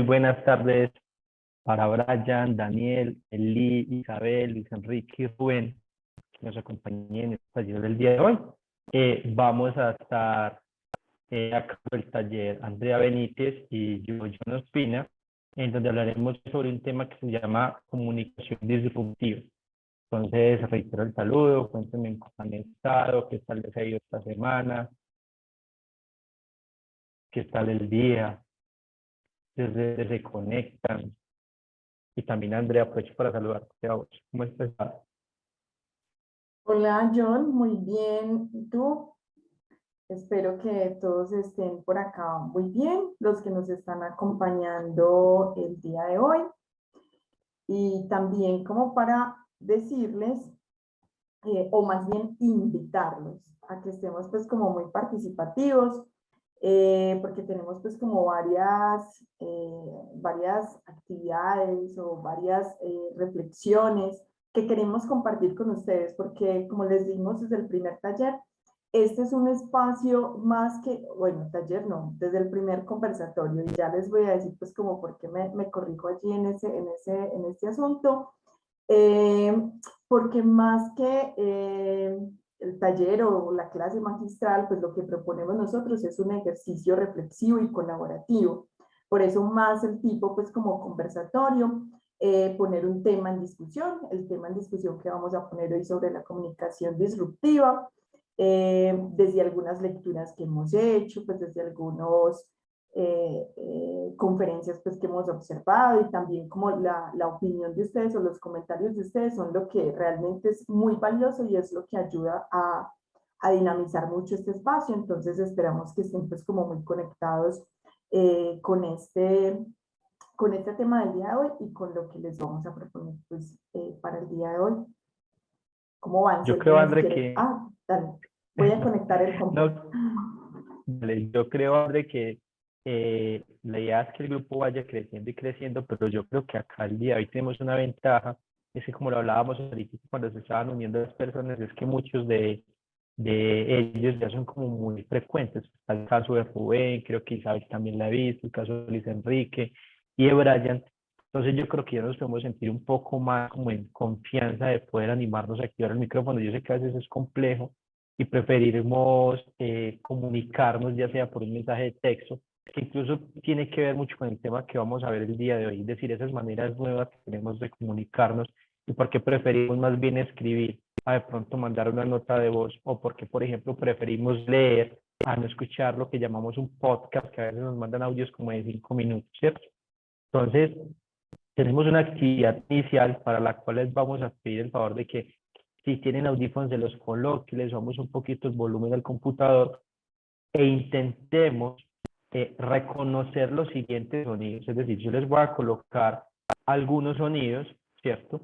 buenas tardes para Brian, Daniel, Eli, Isabel, Luis Enrique y Rubén, que nos acompañen en el taller del día de hoy. Vamos a estar a cargo del taller Andrea Benítez y yo, John Ospina, en donde hablaremos sobre un tema que se llama comunicación disruptiva. Entonces, reitero el saludo, cuéntenme cómo han estado, qué tal les ha ido esta semana, qué tal el día, desde se conectan. Y también, Andrea, aprovecho para saludarte a vos. ¿Cómo estás? Hola John, muy bien. ¿Y tú? Espero que todos estén por acá muy bien, los que nos están acompañando el día de hoy. Y también como para decirles, o más bien invitarlos a que estemos pues como muy participativos, porque tenemos pues como varias actividades o varias reflexiones que queremos compartir con ustedes, porque como les dimos desde el primer taller, este es un espacio más que, bueno, taller no, desde el primer conversatorio, y ya les voy a decir pues como por qué me corrijo allí en este asunto, eh, porque más que el taller o la clase magistral, pues lo que proponemos nosotros es un ejercicio reflexivo y colaborativo. Por eso más el tipo, pues como conversatorio, poner un tema en discusión, el tema en discusión que vamos a poner hoy sobre la comunicación disruptiva, desde algunas lecturas que hemos hecho, pues desde algunos conferencias pues que hemos observado, y también como la opinión de ustedes o los comentarios de ustedes son lo que realmente es muy valioso y es lo que ayuda a dinamizar mucho este espacio. Entonces esperamos que estén pues como muy conectados con este tema del día de hoy y con lo que les vamos a proponer pues para el día de hoy. ¿Cómo van? Si Yo creo, alguien André, quiere... que... Ah, dale. Voy a conectar el computador. No, vale, yo creo, André, que la idea es que el grupo vaya creciendo y creciendo, pero yo creo que acá el día de hoy tenemos una ventaja, es que como lo hablábamos ahorita cuando se estaban uniendo las personas, es que muchos de ellos ya son como muy frecuentes. Está el caso de Rubén, creo que Isabel también la ha visto, el caso de Luis Enrique y de Brian. Entonces yo creo que ya nos podemos sentir un poco más como en confianza de poder animarnos a activar el micrófono. Yo sé que a veces es complejo y preferimos comunicarnos ya sea por un mensaje de texto, que incluso tiene que ver mucho con el tema que vamos a ver el día de hoy, es decir, esas maneras nuevas que tenemos de comunicarnos y por qué preferimos más bien escribir a de pronto mandar una nota de voz, o porque, por ejemplo, preferimos leer a no escuchar lo que llamamos un podcast, que a veces nos mandan audios como de 5 minutos, ¿cierto? Entonces, tenemos una actividad inicial para la cual les vamos a pedir el favor de que si tienen audífonos se los coloquen, les subamos un poquito el volumen del computador e intentemos reconocer los siguientes sonidos. Es decir, yo les voy a colocar algunos sonidos, ¿cierto?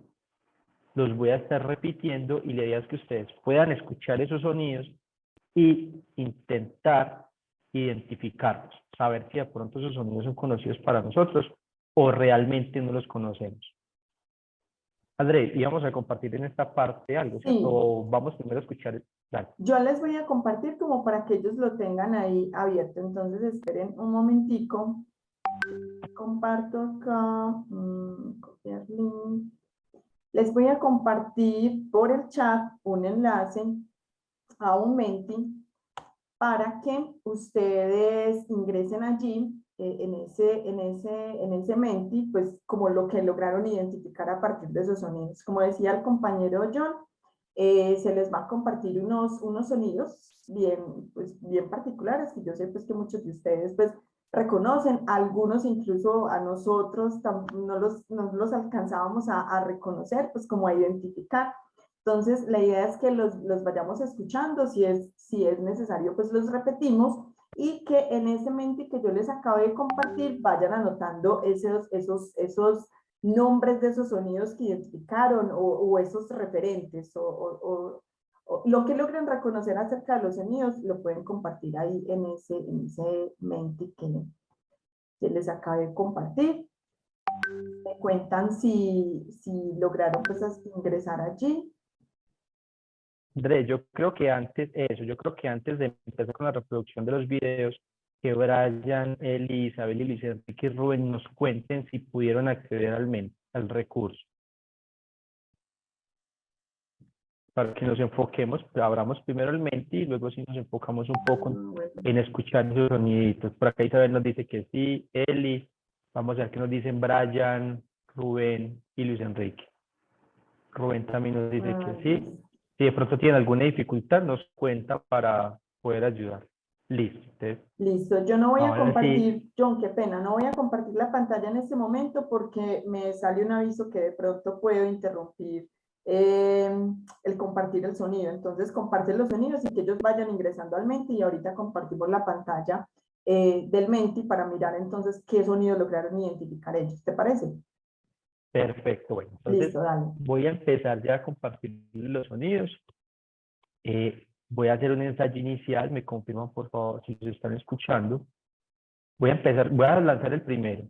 Los voy a estar repitiendo y la idea es que ustedes puedan escuchar esos sonidos y intentar identificarlos, saber si de pronto esos sonidos son conocidos para nosotros o realmente no los conocemos. André, íbamos a compartir en esta parte algo, ¿cierto? Sí, O vamos primero a escuchar. Dale. yo les voy a compartir como para que ellos lo tengan ahí abierto. Entonces esperen un momentico. Comparto acá, copiar link. Les voy a compartir por el chat un enlace a un Menti para que ustedes ingresen allí en ese Menti, pues como lo que lograron identificar a partir de esos sonidos. Como decía el compañero John, se les va a compartir unos sonidos bien particulares, que yo sé pues que muchos de ustedes pues reconocen, algunos incluso a nosotros no los alcanzábamos a reconocer, pues como a identificar. Entonces, la idea es que los vayamos escuchando, si es necesario, pues los repetimos, y que en ese mente que yo les acabo de compartir vayan anotando esos nombres de esos sonidos que identificaron o esos referentes o lo que logren reconocer acerca de los sonidos, lo pueden compartir ahí en ese mente que les acabo de compartir. Me cuentan si lograron pues ingresar allí. André, yo creo que antes de empezar con la reproducción de los videos, que Brian, Eli, Isabel y Luis Enrique y Rubén nos cuenten si pudieron acceder al recurso. Para que nos enfoquemos, abramos primero el Menti y luego si nos enfocamos un poco en escuchar esos soniditos. Por acá Isabel nos dice que sí, Eli, vamos a ver qué nos dicen Brian, Rubén y Luis Enrique. Rubén también nos dice que sí. Si de pronto tienen alguna dificultad, nos cuenta para poder ayudar. Listo. Entonces, listo, yo no voy a compartir, sí. John, qué pena, no voy a compartir la pantalla en este momento porque me sale un aviso que de pronto puedo interrumpir el compartir el sonido. Entonces, comparte los sonidos y que ellos vayan ingresando al Menti y ahorita compartimos la pantalla del Menti para mirar entonces qué sonido lograron identificar ellos. ¿Te parece? Perfecto, bueno. Entonces, listo, dale. Voy a empezar ya a compartir los sonidos. Voy a hacer un ensayo inicial, me confirman por favor si se están escuchando. Voy a lanzar el primero.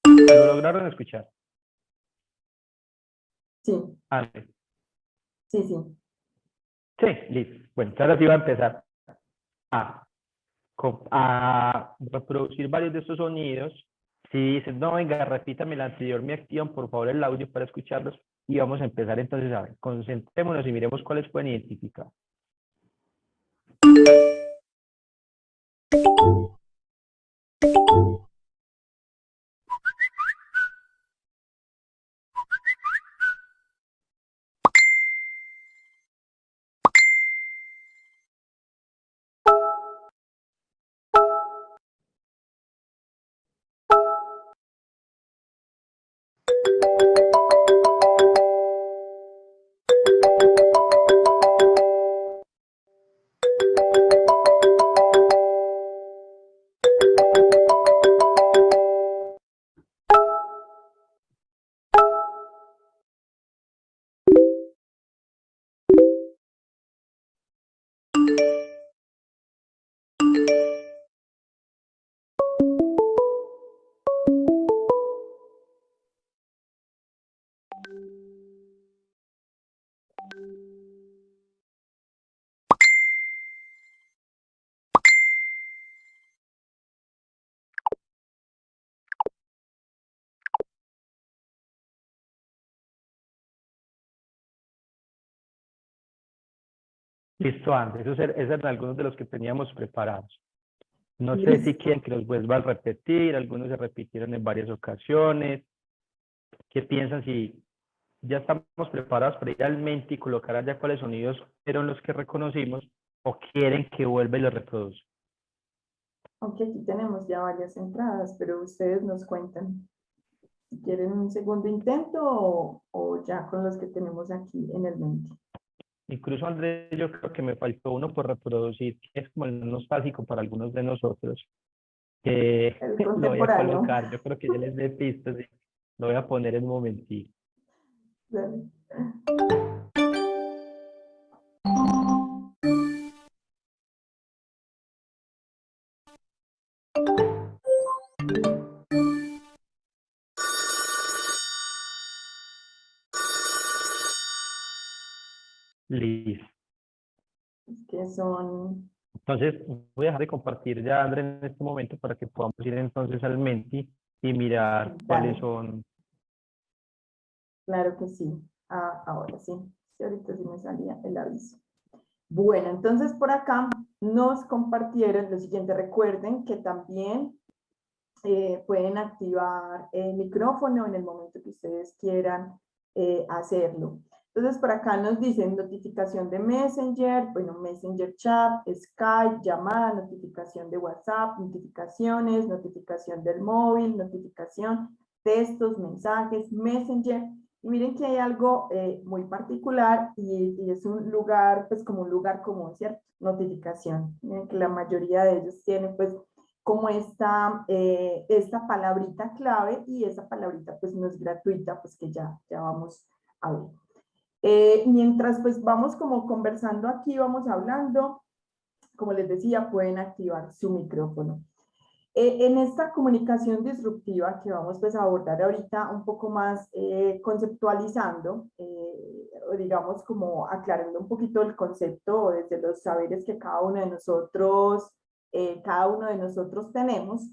¿Lo lograron escuchar? Sí. Antes. Sí, sí. Sí, listo. Bueno, ahora sí va a empezar a reproducir varios de estos sonidos. Si dicen, no, venga, repítame la anterior, me activan por favor el audio para escucharlos y vamos a empezar entonces a ver, concentrémonos y miremos cuáles pueden identificar. Listo, Andrés, esos eran algunos de los que teníamos preparados. No sé si quieren que los vuelva a repetir, algunos se repitieron en varias ocasiones. ¿Qué piensan si ya estamos preparados para ir al Menti y colocar allá cuáles sonidos fueron los que reconocimos o quieren que vuelva y los reproduzca? Aunque aquí tenemos ya varias entradas, pero ustedes nos cuentan si quieren un segundo intento o ya con los que tenemos aquí en el Menti. Incluso, Andrés, yo creo que me faltó uno por reproducir, que es como el nostálgico para algunos de nosotros. Que El lo voy a contemporáneo. colocar, yo creo que ya les dé pistas y lo voy a poner en un momentito. Dale. Listo. Que son... Entonces, voy a dejar de compartir ya, Andrés, en este momento para que podamos ir entonces al Menti y mirar cuáles son. Claro que sí. Ahora sí. Sí, ahorita sí me salía el aviso. Bueno, entonces por acá nos compartieron lo siguiente. Recuerden que también pueden activar el micrófono en el momento que ustedes quieran hacerlo. Entonces, por acá nos dicen notificación de Messenger, bueno, Messenger Chat, Skype, llamada, notificación de WhatsApp, notificaciones, notificación del móvil, notificación, textos, mensajes, Messenger. Y miren que hay algo muy particular y es un lugar, pues como un lugar común, ¿cierto? Notificación. Miren que la mayoría de ellos tienen, pues, como esta palabrita clave y esa palabrita pues no es gratuita, pues que ya vamos a ver. Mientras pues vamos como conversando aquí, vamos hablando, como les decía, pueden activar su micrófono. En esta comunicación disruptiva que vamos pues, a abordar ahorita un poco más conceptualizando, o digamos como aclarando un poquito el concepto desde los saberes que cada uno de nosotros tenemos,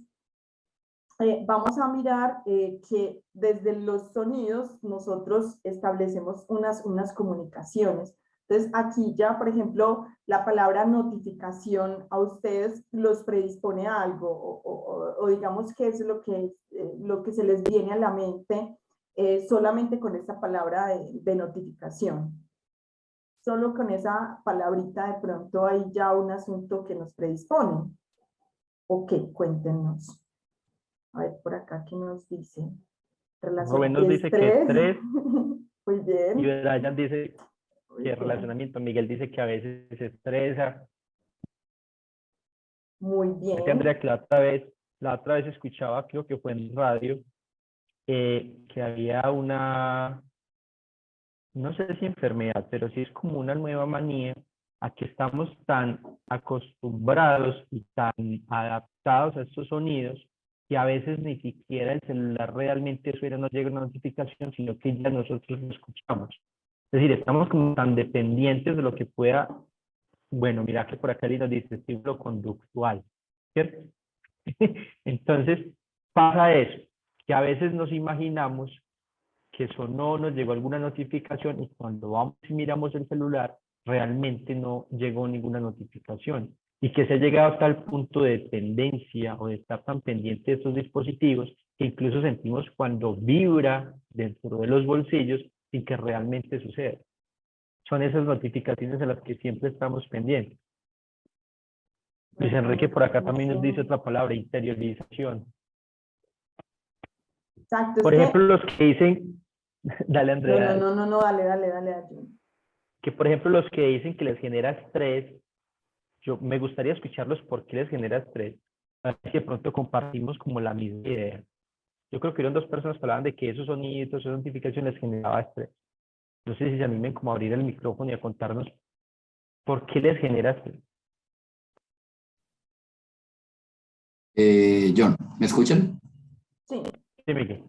vamos a mirar que desde los sonidos nosotros establecemos unas comunicaciones. Entonces aquí ya, por ejemplo, la palabra notificación a ustedes los predispone a algo o digamos que es lo que se les viene a la mente solamente con esta palabra de notificación. Solo con esa palabrita de pronto hay ya un asunto que nos predispone. Ok, cuéntenos. A ver, por acá, ¿qué nos dice? Rubén Relación nos dice que estrés. estrés Muy y bien. Brian dice Muy que bien. relacionamiento. Miguel dice que a veces se estresa. Muy Fíjate, bien. Andrea, que la otra vez escuchaba, creo que fue en radio, que había una, no sé si enfermedad, pero sí es como una nueva manía a que estamos tan acostumbrados y tan adaptados a estos sonidos que a veces ni siquiera el celular realmente suena, no llega una notificación, sino que ya nosotros lo escuchamos. Es decir, estamos como tan dependientes de lo que pueda, bueno, mira que por acá nos dice estímulo conductual, ¿cierto? Entonces, pasa eso, que a veces nos imaginamos que sonó, nos llegó alguna notificación y cuando vamos y miramos el celular, realmente no llegó ninguna notificación. Y que se ha llegado hasta el punto de dependencia o de estar tan pendiente de estos dispositivos que incluso sentimos cuando vibra dentro de los bolsillos sin que realmente suceda. Son esas notificaciones a las que siempre estamos pendientes. Luis Enrique por acá también nos dice otra palabra, interiorización. Exacto, es Por que... ejemplo, los que dicen, dale Andrea, No, dale. que por ejemplo los que dicen que les genera estrés, yo me gustaría escucharlos por qué les genera estrés, a ver si de pronto compartimos como la misma idea. Yo creo que eran dos personas que hablaban de que esos sonidos, esas notificaciones les generaba estrés. No sé si se animen como a abrir el micrófono y a contarnos por qué les genera estrés. John, ¿me escuchan? Sí, Sí, Miguel.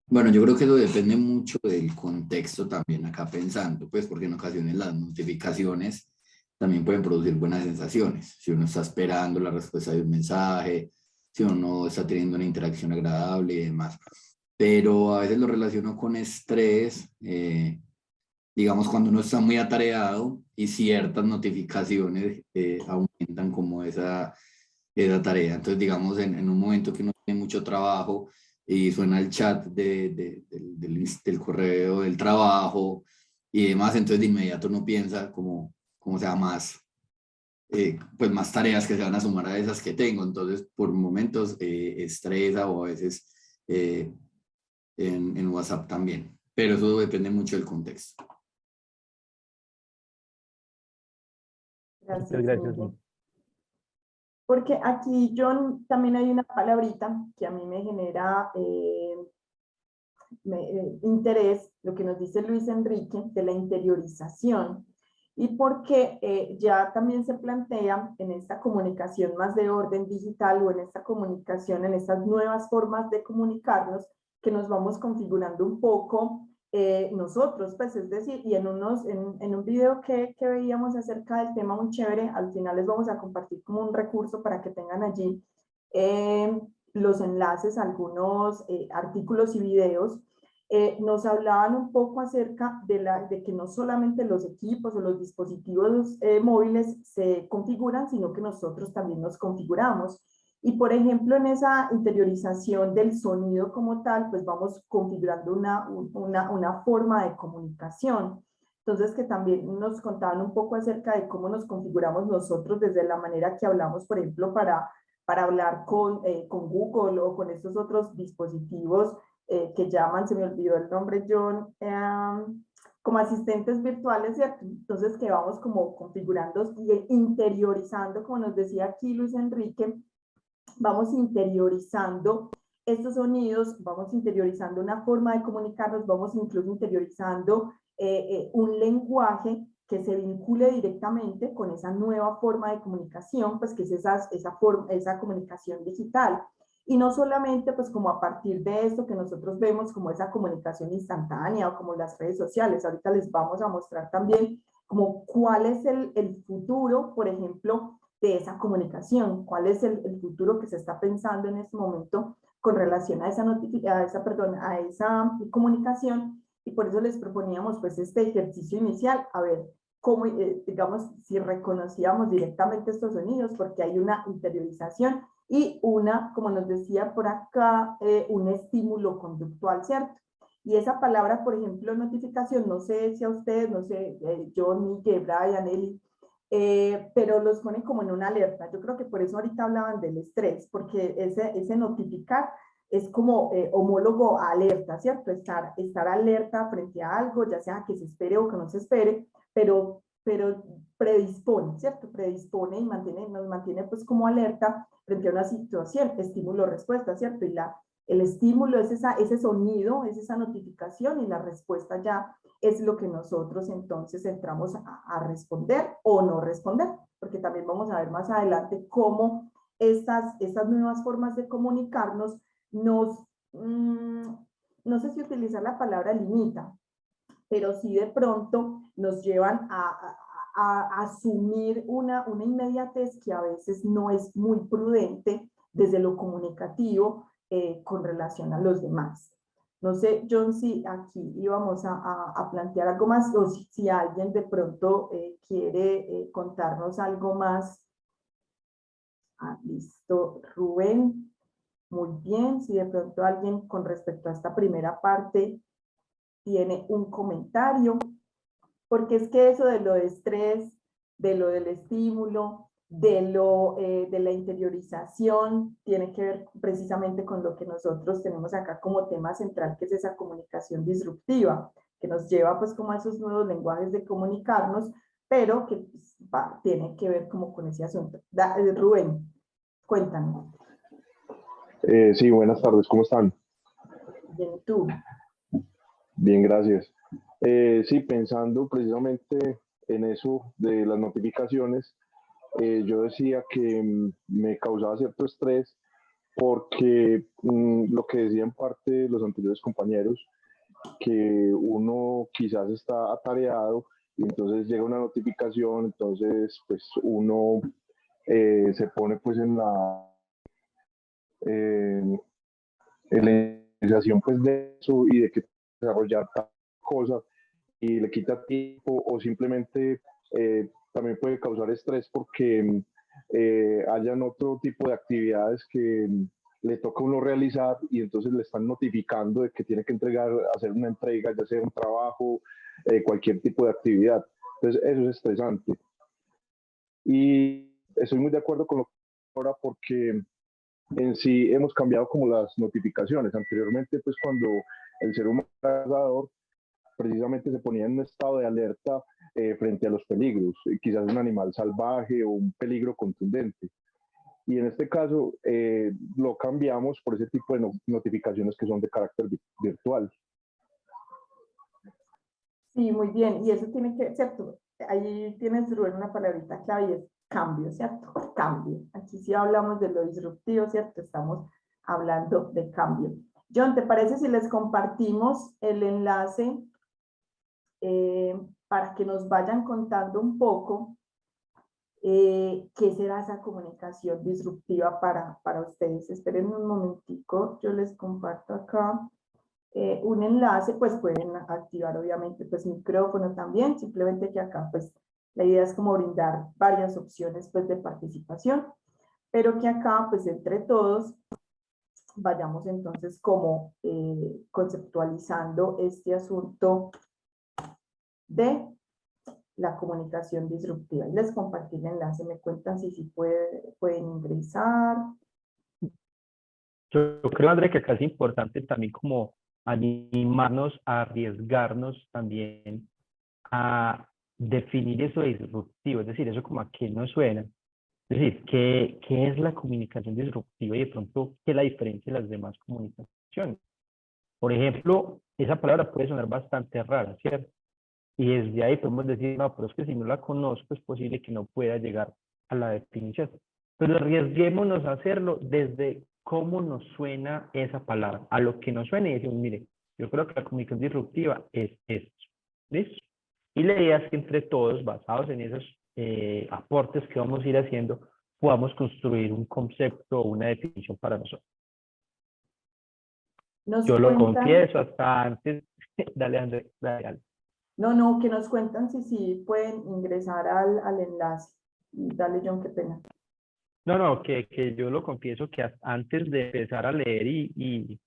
Bueno, yo creo que eso depende mucho del contexto también acá pensando, pues porque en ocasiones las notificaciones también pueden producir buenas sensaciones. Si uno está esperando la respuesta de un mensaje, si uno está teniendo una interacción agradable y demás. Pero a veces lo relaciono con estrés, digamos cuando uno está muy atareado y ciertas notificaciones aumentan como esa tarea. Entonces, digamos, en un momento que uno tiene mucho trabajo y suena el chat del correo del trabajo y demás, entonces de inmediato uno piensa como sea más, pues más tareas que se van a sumar a esas que tengo. Entonces, por momentos estresa o a veces en WhatsApp también. Pero eso depende mucho del contexto. Muchas gracias, gracias. Miguel. Porque aquí, John, también hay una palabrita que a mí me genera interés, lo que nos dice Luis Enrique, de la interiorización. Y porque ya también se plantea en esta comunicación más de orden digital o en esta comunicación, en estas nuevas formas de comunicarnos, que nos vamos configurando un poco nosotros, pues es decir, y en un video que veíamos acerca del tema muy chévere, al final les vamos a compartir como un recurso para que tengan allí los enlaces a algunos artículos y videos. Nos hablaban un poco acerca de que no solamente los equipos o los dispositivos móviles se configuran, sino que nosotros también nos configuramos. Y por ejemplo, en esa interiorización del sonido como tal, pues vamos configurando una forma de comunicación. Entonces, que también nos contaban un poco acerca de cómo nos configuramos nosotros desde la manera que hablamos, por ejemplo, para hablar con Google o con estos otros dispositivos que llaman, se me olvidó el nombre, John, como asistentes virtuales, ¿cierto? Entonces, que vamos como configurando y interiorizando, como nos decía aquí Luis Enrique, vamos interiorizando estos sonidos, vamos interiorizando una forma de comunicarnos, vamos incluso interiorizando un lenguaje que se vincule directamente con esa nueva forma de comunicación, pues que es esa comunicación digital. Y no solamente pues como a partir de esto que nosotros vemos como esa comunicación instantánea o como las redes sociales, ahorita les vamos a mostrar también como cuál es el futuro, por ejemplo, de esa comunicación, cuál es el futuro que se está pensando en este momento con relación a esa comunicación, y por eso les proponíamos pues este ejercicio inicial, a ver cómo, digamos, si reconocíamos directamente estos sonidos, porque hay una interiorización y una, como nos decía por acá, un estímulo conductual, ¿cierto? Y esa palabra, por ejemplo, notificación, no sé si a ustedes, no sé, John, Miguel, Brian, Eli, pero los ponen como en una alerta. Yo creo que por eso ahorita hablaban del estrés, porque ese notificar es como homólogo a alerta, ¿cierto? Estar alerta frente a algo, ya sea que se espere o que no se espere, pero predispone, ¿cierto? Predispone y nos mantiene pues como alerta frente a una situación, estímulo-respuesta, ¿cierto? Y el estímulo es ese sonido, es esa notificación, y la respuesta ya es lo que nosotros entonces entramos a responder o no responder, porque también vamos a ver más adelante cómo estas nuevas formas de comunicarnos nos, no sé si utilizar la palabra limita, pero sí de pronto nos llevan a asumir una inmediatez que a veces no es muy prudente desde lo comunicativo con relación a los demás. No sé, John, si aquí íbamos a plantear algo más, o si alguien de pronto quiere contarnos algo más. Listo, Rubén. Muy bien, si de pronto alguien con respecto a esta primera parte tiene un comentario, porque es que eso de lo de estrés, de lo del estímulo, de la interiorización, tiene que ver precisamente con lo que nosotros tenemos acá como tema central, que es esa comunicación disruptiva, que nos lleva pues como a esos nuevos lenguajes de comunicarnos, pero que pues, tiene que ver como con ese asunto. Rubén, cuéntanos. Sí, buenas tardes, ¿cómo están? Bien, tú. Bien, gracias. Sí, pensando precisamente en eso de las notificaciones, yo decía que me causaba cierto estrés porque lo que decían parte los anteriores compañeros, que uno quizás está atareado y entonces llega una notificación, entonces pues uno se pone pues en la iniciación pues de eso y de que desarrollar tal cosa y le quita tiempo o simplemente también puede causar estrés porque hayan otro tipo de actividades que le toca a uno realizar y entonces le están notificando de que tiene que entregar, hacer una entrega, ya sea un trabajo, cualquier tipo de actividad. Entonces eso es estresante. Y estoy muy de acuerdo con lo que ahora porque en sí hemos cambiado como las notificaciones. Anteriormente, pues cuando el ser humano era cazador, precisamente se ponía en un estado de alerta frente a los peligros, quizás un animal salvaje o un peligro contundente. Y en este caso lo cambiamos por ese tipo de notificaciones que son de carácter virtual. Sí, muy bien. Y eso tiene que, ¿cierto? Ahí tienes, Rubén, una palabrita clave y es cambio, ¿cierto? Cambio. Aquí sí hablamos de lo disruptivo, ¿cierto? Estamos hablando de cambio. John, ¿te parece si les compartimos el enlace para que nos vayan contando un poco qué será esa comunicación disruptiva para ustedes? Esperen un momentico, yo les comparto acá un enlace. Pues pueden activar obviamente pues micrófono también, simplemente que acá pues la idea es como brindar varias opciones pues de participación, pero que acá pues entre todos vayamos entonces como conceptualizando este asunto de la comunicación disruptiva. Y les compartí el enlace, me cuentan si pueden ingresar. Yo creo, André, que acá es importante también como animarnos a arriesgarnos también a definir eso de disruptivo, es decir, eso como a qué nos suena. Es decir, ¿qué es la comunicación disruptiva y de pronto qué es la diferencia de las demás comunicaciones? Por ejemplo, esa palabra puede sonar bastante rara, ¿cierto? Y desde ahí podemos decir, no, pero es que si no la conozco es posible que no pueda llegar a la definición. Pero arriesguémonos a hacerlo desde cómo nos suena esa palabra. A lo que nos suene y decimos, mire, yo creo que la comunicación disruptiva es esto. ¿Listo? Y la idea es que entre todos, basados en esos aportes que vamos a ir haciendo, podamos construir un concepto o una definición para nosotros. Yo lo confieso hasta antes. Dale, André, dale. No, que nos cuentan si pueden ingresar al enlace. Dale, John, qué pena. No, que yo lo confieso que antes de empezar a leer y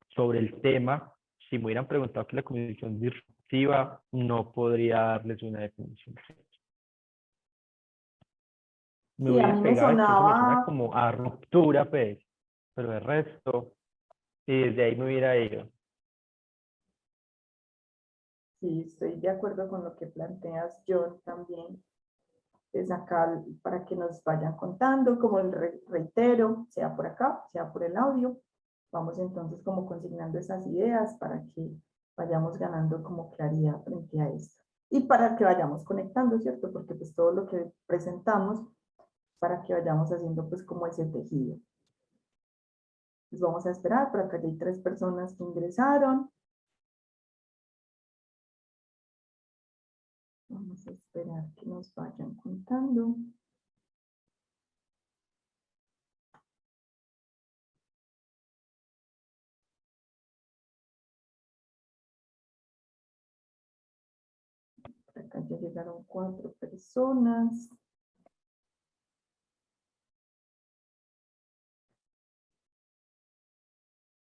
sobre el tema, si me hubieran preguntado qué es la comunicación disruptiva, no podría darles una definición. Me Sí, a hubiera mí me pegado que eso me suena sonaba, como a ruptura, pues, pero el resto, y desde ahí me hubiera ido. sí, estoy de acuerdo con lo que planteas, John, también. Es acá para que nos vayan contando, como el reitero, sea por acá, sea por el audio. Vamos entonces como consignando esas ideas para que vayamos ganando como claridad frente a esto. Y para que vayamos conectando, ¿cierto? Porque pues todo lo que presentamos, para que vayamos haciendo pues como ese tejido. Pues vamos a esperar, por acá ya hay 3 personas que ingresaron. Vamos a esperar que nos vayan contando. Por acá ya llegaron 4 personas.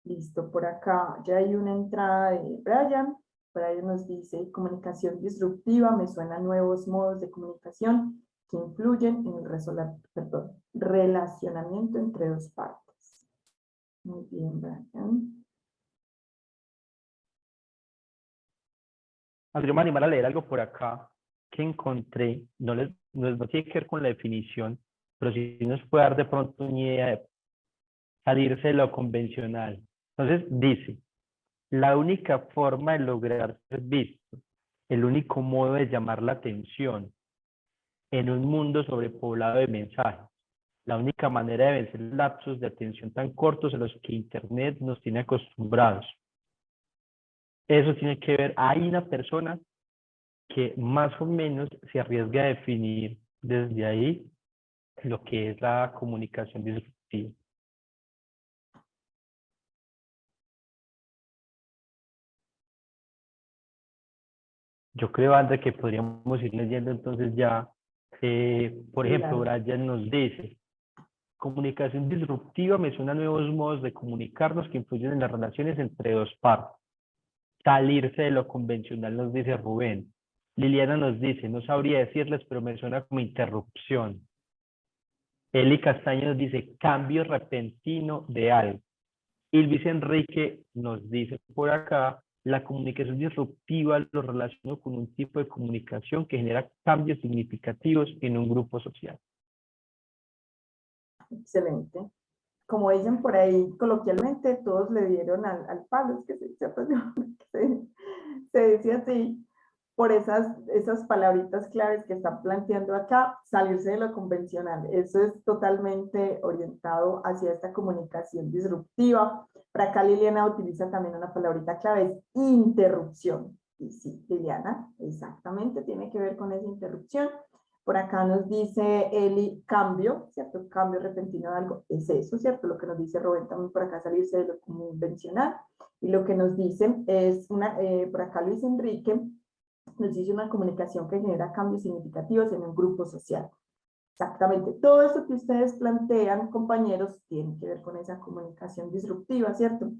Listo, por acá ya hay una entrada de Brian. Brian nos dice, comunicación disruptiva, me suenan nuevos modos de comunicación que influyen en el relacionamiento entre 2 partes. Muy bien, Brian. André, me voy a animar a leer algo por acá que encontré, no tiene que ver con la definición, pero sí nos puede dar de pronto una idea de salirse de lo convencional. Entonces dice, la única forma de lograr ser visto, el único modo de llamar la atención en un mundo sobrepoblado de mensajes, la única manera de vencer lapsos de atención tan cortos a los que Internet nos tiene acostumbrados. Eso tiene que ver, hay una persona que más o menos se arriesga a definir desde ahí lo que es la comunicación disruptiva. Yo creo, André, que podríamos ir leyendo entonces ya, por ejemplo, Brian nos dice, comunicación disruptiva me suena a nuevos modos de comunicarnos que influyen en las relaciones entre 2 partes. Salirse de lo convencional, nos dice Rubén. Liliana nos dice, no sabría decirles, pero me suena como interrupción. Eli Castaño nos dice, cambio repentino de algo. Y Luis Enrique nos dice por acá, la comunicación disruptiva lo relaciono con un tipo de comunicación que genera cambios significativos en un grupo social. Excelente. Como dicen por ahí coloquialmente, todos le dieron al palo, es que se decía así, por esas palabritas claves que están planteando acá, salirse de lo convencional. Eso es totalmente orientado hacia esta comunicación disruptiva. Por acá Liliana utiliza también una palabrita clave, es interrupción. Y sí, Liliana, exactamente, tiene que ver con esa interrupción. Por acá nos dice Eli, cambio, ¿cierto? Cambio repentino de algo, es eso, ¿cierto? Lo que nos dice Rubén también por acá, salirse de lo convencional. Y lo que nos dicen es, por acá Luis Enrique, nos dice una comunicación que genera cambios significativos en un grupo social. Exactamente. Todo esto que ustedes plantean, compañeros, tiene que ver con esa comunicación disruptiva, ¿cierto?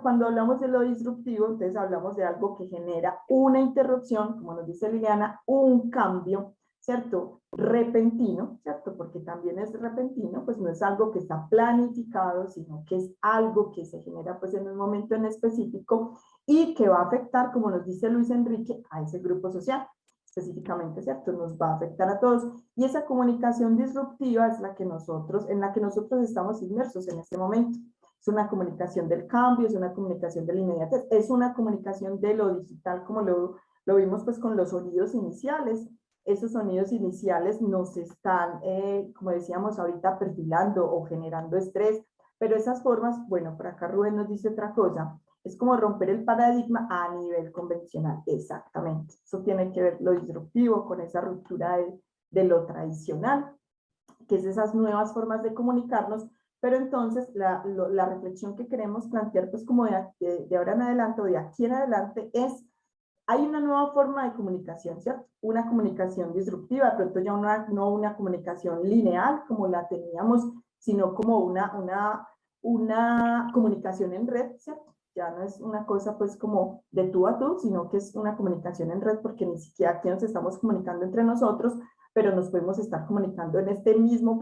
Cuando hablamos de lo disruptivo, entonces hablamos de algo que genera una interrupción, como nos dice Liliana, un cambio, ¿cierto? Repentino, ¿cierto? Porque también es repentino, pues no es algo que está planificado, sino que es algo que se genera pues en un momento en específico y que va a afectar, como nos dice Luis Enrique, a ese grupo social específicamente, ¿cierto? Nos va a afectar a todos. Y esa comunicación disruptiva es en la que nosotros estamos inmersos en este momento. Es una comunicación del cambio, es una comunicación de la inmediatez, es una comunicación de lo digital, como lo vimos pues con los sonidos iniciales. Esos sonidos iniciales nos están, como decíamos ahorita, perfilando o generando estrés, Pero esas formas, bueno, por acá Rubén nos dice otra cosa, es como romper el paradigma a nivel convencional, exactamente. Eso tiene que ver lo disruptivo con esa ruptura de lo tradicional, que es esas nuevas formas de comunicarnos, pero entonces la reflexión que queremos plantear, pues como de ahora en adelante o de aquí en adelante es, hay una nueva forma de comunicación, ¿cierto? Una comunicación disruptiva, de pronto ya no una comunicación lineal como la teníamos, sino como una comunicación en red, ¿cierto? Ya no es una cosa pues como de tú a tú, sino que es una comunicación en red porque ni siquiera aquí nos estamos comunicando entre nosotros, pero nos podemos estar comunicando en este mismo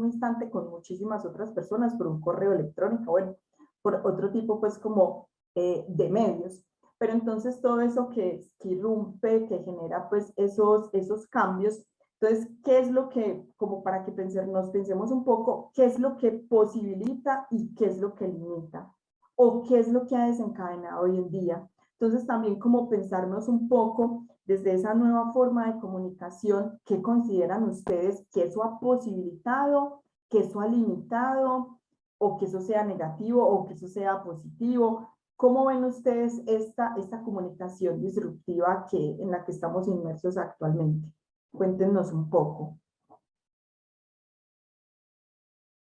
instante con muchísimas otras personas por un correo electrónico, bueno, por otro tipo pues como de medios. Pero entonces todo eso que irrumpe, que genera pues esos cambios, entonces, ¿qué es lo que, como para que nos pensemos un poco, qué es lo que posibilita y qué es lo que limita? ¿O qué es lo que ha desencadenado hoy en día? Entonces, también como pensarnos un poco desde esa nueva forma de comunicación, ¿qué consideran ustedes que eso ha posibilitado, que eso ha limitado, o que eso sea negativo, o que eso sea positivo? ¿Cómo ven ustedes esta comunicación disruptiva en la que estamos inmersos actualmente? Cuéntenos un poco.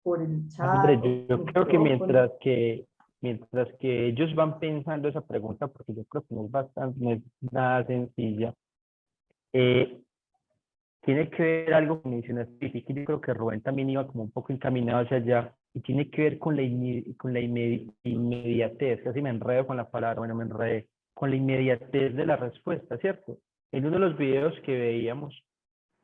Por el chat. André, yo creo que mientras que ellos van pensando esa pregunta, porque yo creo que no es nada sencilla, tiene que ver algo que mencionaste, y que yo creo que Rubén también iba como un poco encaminado hacia allá, y tiene que ver con la inmediatez, casi me enredo con la palabra, bueno, me enredé, con la inmediatez de la respuesta, ¿cierto? En uno de los videos que veíamos,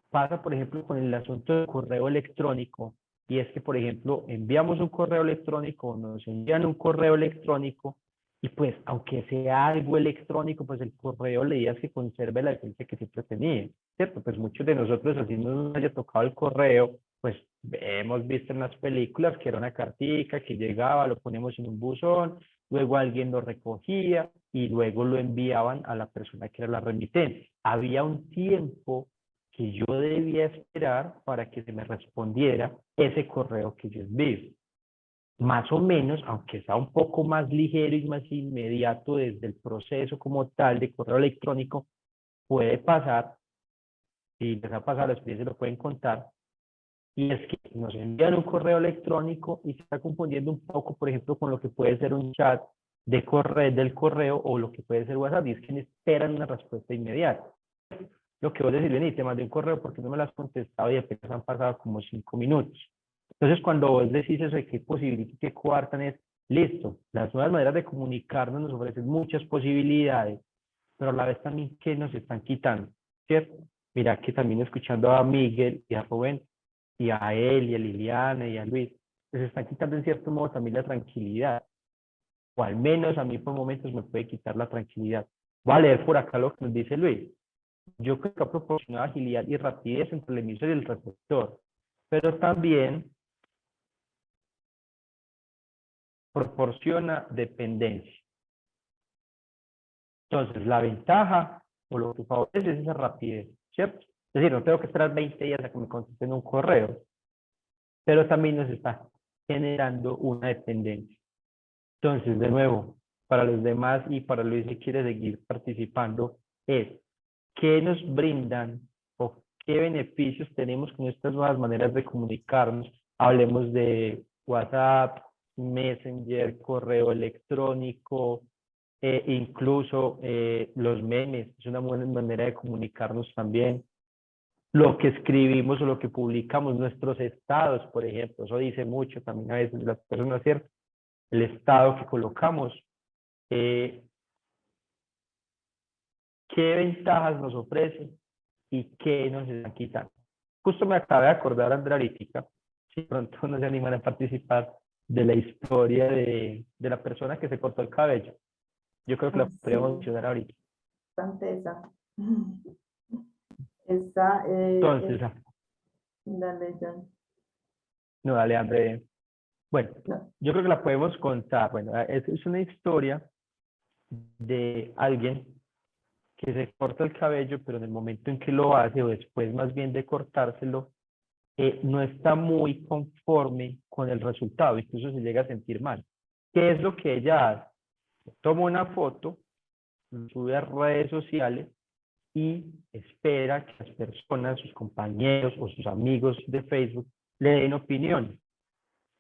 pasa, por ejemplo, con el asunto del correo electrónico, y es que, por ejemplo, enviamos un correo electrónico, nos envían un correo electrónico, y pues, aunque sea algo electrónico, pues el correo le digas que conserve la esencia que siempre tenía, ¿cierto? Pues muchos de nosotros, así no nos haya tocado el correo, pues hemos visto en las películas que era una cartica que llegaba, lo poníamos en un buzón, luego alguien lo recogía y luego lo enviaban a la persona que era la remitente. Había un tiempo que yo debía esperar para que se me respondiera ese correo que yo envío. Más o menos, aunque sea un poco más ligero y más inmediato desde el proceso como tal de correo electrónico, puede pasar, si les ha pasado la experiencia lo pueden contar, y es que nos envían un correo electrónico y se está confundiendo un poco, por ejemplo, con lo que puede ser un chat del correo o lo que puede ser WhatsApp, y es que esperan una respuesta inmediata. Lo que vos decís, vení, te mandé un correo porque no me lo has contestado y apenas han pasado como 5 minutos. Entonces, cuando vos decís eso de qué posibilidades que coartan es, listo, las nuevas maneras de comunicarnos nos ofrecen muchas posibilidades, pero a la vez también que nos están quitando, ¿cierto? Mira que también escuchando a Miguel y a Rubén, y a él, y a Liliana, y a Luis, les están quitando en cierto modo también la tranquilidad, o al menos a mí por momentos me puede quitar la tranquilidad. Voy a leer por acá lo que nos dice Luis. Yo creo que ha proporcionado agilidad y rapidez entre el emisor y el receptor, pero también proporciona dependencia. Entonces, la ventaja o lo que favorece es esa rapidez, ¿cierto? Es decir, no tengo que esperar 20 días a que me contesten un correo, pero también nos está generando una dependencia. Entonces, de nuevo, para los demás y para Luis si quiere seguir participando, es ¿qué nos brindan o qué beneficios tenemos con estas nuevas maneras de comunicarnos? Hablemos de WhatsApp, Messenger, correo electrónico, incluso los memes, es una buena manera de comunicarnos también. Lo que escribimos o lo que publicamos, nuestros estados, por ejemplo, eso dice mucho también a veces de las personas, ¿cierto? El estado que colocamos. ¿Qué ventajas nos ofrece y qué nos están quitando? Justo me acabo de acordar, Andrea, ahorita, si pronto no se animan a participar, de la historia de la persona que se cortó el cabello. Yo creo que la podríamos mencionar ahorita. Bastante esa. Esa, Entonces, dale, John. no, dale, André. Bueno, No. yo creo que la podemos contar. Bueno, es una historia de alguien que se corta el cabello, pero en el momento en que lo hace, o después más bien de cortárselo, no está muy conforme con el resultado, incluso se llega a sentir mal. ¿Qué es lo que ella hace? Toma una foto, lo sube a redes sociales y espera que las personas, sus compañeros o sus amigos de Facebook le den opinión.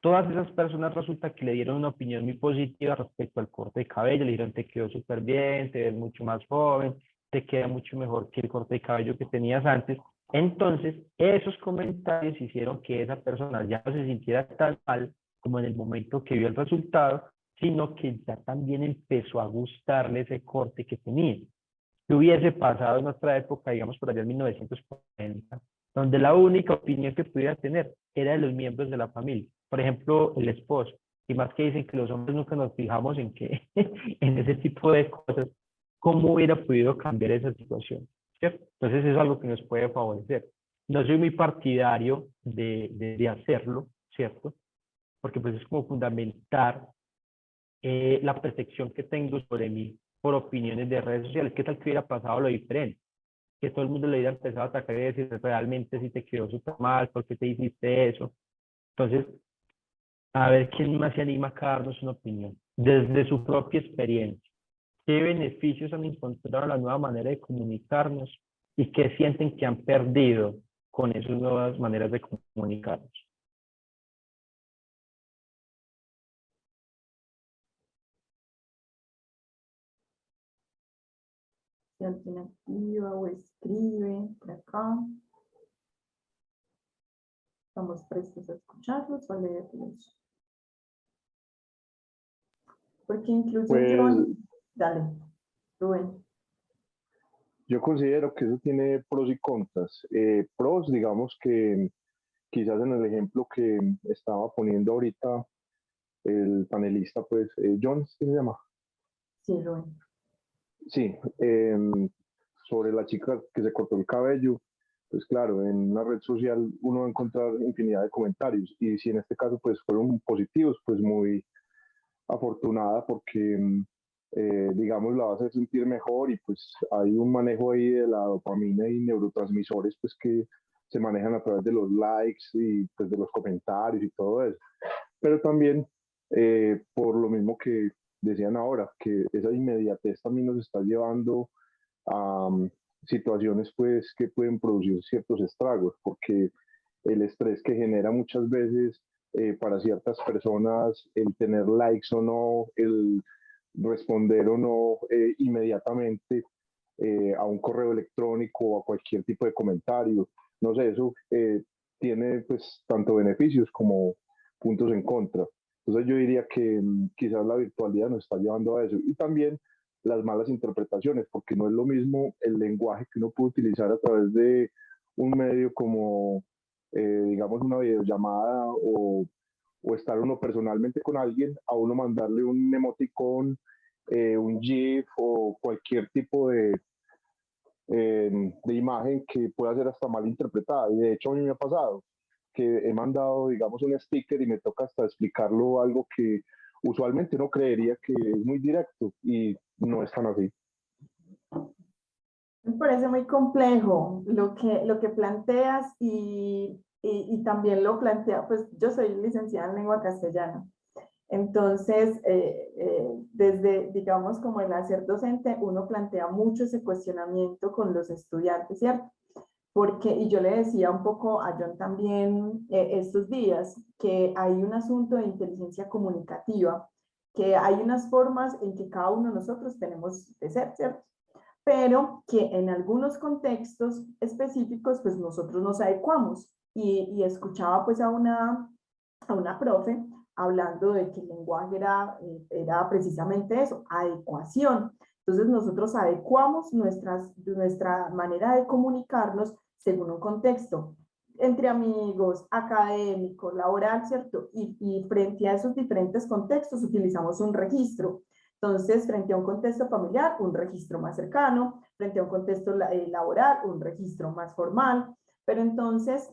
Todas esas personas resulta que le dieron una opinión muy positiva respecto al corte de cabello, le dijeron te quedó súper bien, te ves mucho más joven, te queda mucho mejor que el corte de cabello que tenías antes. Entonces, esos comentarios hicieron que esa persona ya no se sintiera tan mal como en el momento que vio el resultado, sino que ya también empezó a gustarle ese corte que tenía. ¿Qué hubiese pasado en otra época, digamos por allá en 1940, donde la única opinión que pudiera tener era de los miembros de la familia? Por ejemplo, el esposo. Y más que dicen que los hombres nunca nos fijamos en que en ese tipo de cosas, ¿cómo hubiera podido cambiar esa situación? ¿Cierto? Entonces eso es algo que nos puede favorecer. No soy muy partidario de hacerlo, ¿cierto? Porque pues es como fundamentar la percepción que tengo sobre mí por opiniones de redes sociales. ¿Qué tal que hubiera pasado lo diferente? Que todo el mundo le hubiera empezado a atacar y decir realmente si te quedó súper mal, ¿por qué te hiciste eso? Entonces, a ver quién más se anima a darnos una opinión desde su propia experiencia. ¿Qué beneficios han encontrado la nueva manera de comunicarnos y qué sienten que han perdido con esas nuevas maneras de comunicarnos? Si alguien activa o escribe por acá. Estamos prestos a escucharlos o a leerlos. Porque incluso Pues dale, Rubén. yo considero que eso tiene pros y contras. Pros, digamos que quizás en el ejemplo que estaba poniendo ahorita el panelista, pues, John, ¿qué se llama? Sí, Rubén. Sí, sobre la chica que se cortó el cabello, pues claro, en una red social uno va a encontrar infinidad de comentarios y si en este caso pues fueron positivos, pues muy afortunada porque digamos la va a hacer sentir mejor y pues hay un manejo ahí de la dopamina y neurotransmisores pues que se manejan a través de los likes y pues de los comentarios y todo eso. Pero también por lo mismo que decían ahora, que esa inmediatez también nos está llevando a situaciones pues que pueden producir ciertos estragos, porque el estrés que genera muchas veces para ciertas personas el tener likes o no, el responder o no inmediatamente a un correo electrónico o a cualquier tipo de comentario. No sé, eso tiene pues tanto beneficios como puntos en contra. Entonces yo diría que quizás la virtualidad nos está llevando a eso. Y también las malas interpretaciones, porque no es lo mismo el lenguaje que uno puede utilizar a través de un medio como, digamos, una videollamada o estar uno personalmente con alguien, a uno mandarle un emoticón, un GIF o cualquier tipo de imagen que pueda ser hasta mal interpretada. Y de hecho a mí me ha pasado que he mandado, digamos, un sticker y me toca hasta explicarlo algo que usualmente uno creería que es muy directo y no es tan así. Me parece muy complejo lo que planteas y también lo plantea, pues yo soy licenciada en lengua castellana. Entonces, desde, digamos, como el hacer docente, uno plantea mucho ese cuestionamiento con los estudiantes, ¿cierto? Porque, y yo le decía un poco a John también estos días, que hay un asunto de inteligencia comunicativa, que hay unas formas en que cada uno de nosotros tenemos de ser, ¿cierto? Pero que en algunos contextos específicos, pues nosotros nos adecuamos. Y escuchaba pues a una profe hablando de que el lenguaje era precisamente eso, adecuación. Entonces nosotros adecuamos nuestra manera de comunicarnos según un contexto, entre amigos, académico, laboral, ¿cierto? Y frente a esos diferentes contextos utilizamos un registro. Entonces, frente a un contexto familiar, un registro más cercano, frente a un contexto laboral, un registro más formal. Pero entonces,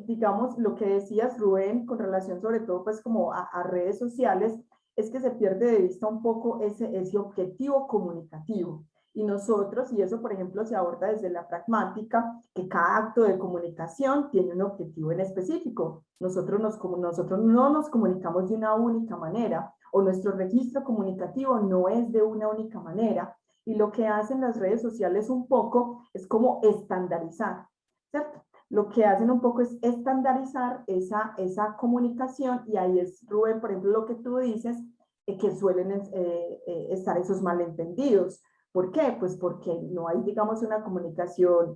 digamos, lo que decías, Rubén, con relación sobre todo pues como a redes sociales, es que se pierde de vista un poco ese objetivo comunicativo. Y nosotros, y eso por ejemplo se aborda desde la pragmática, que cada acto de comunicación tiene un objetivo en específico. Nosotros no nos comunicamos de una única manera, o nuestro registro comunicativo no es de una única manera. Y lo que hacen las redes sociales un poco es como estandarizar, ¿cierto? Lo que hacen un poco es estandarizar esa comunicación, y ahí es, Rubén, por ejemplo, lo que tú dices, que suelen estar esos malentendidos. ¿Por qué? Pues porque no hay, digamos, una comunicación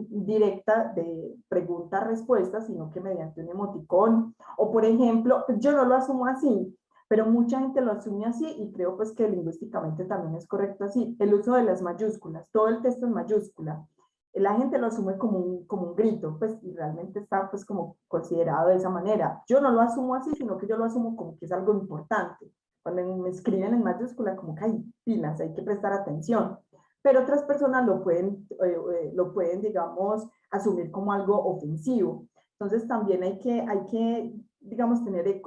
directa de pregunta-respuesta, sino que mediante un emoticón. O, por ejemplo, yo no lo asumo así, pero mucha gente lo asume así, y creo pues que lingüísticamente también es correcto así. El uso de las mayúsculas, todo el texto en mayúscula. La gente lo asume como un grito, pues, y realmente está pues como considerado de esa manera. Yo no lo asumo así, sino que yo lo asumo como que es algo importante. Cuando me escriben en mayúscula, como que hay pilas, hay que prestar atención. Pero otras personas lo pueden, digamos, asumir como algo ofensivo. Entonces también hay que digamos, tener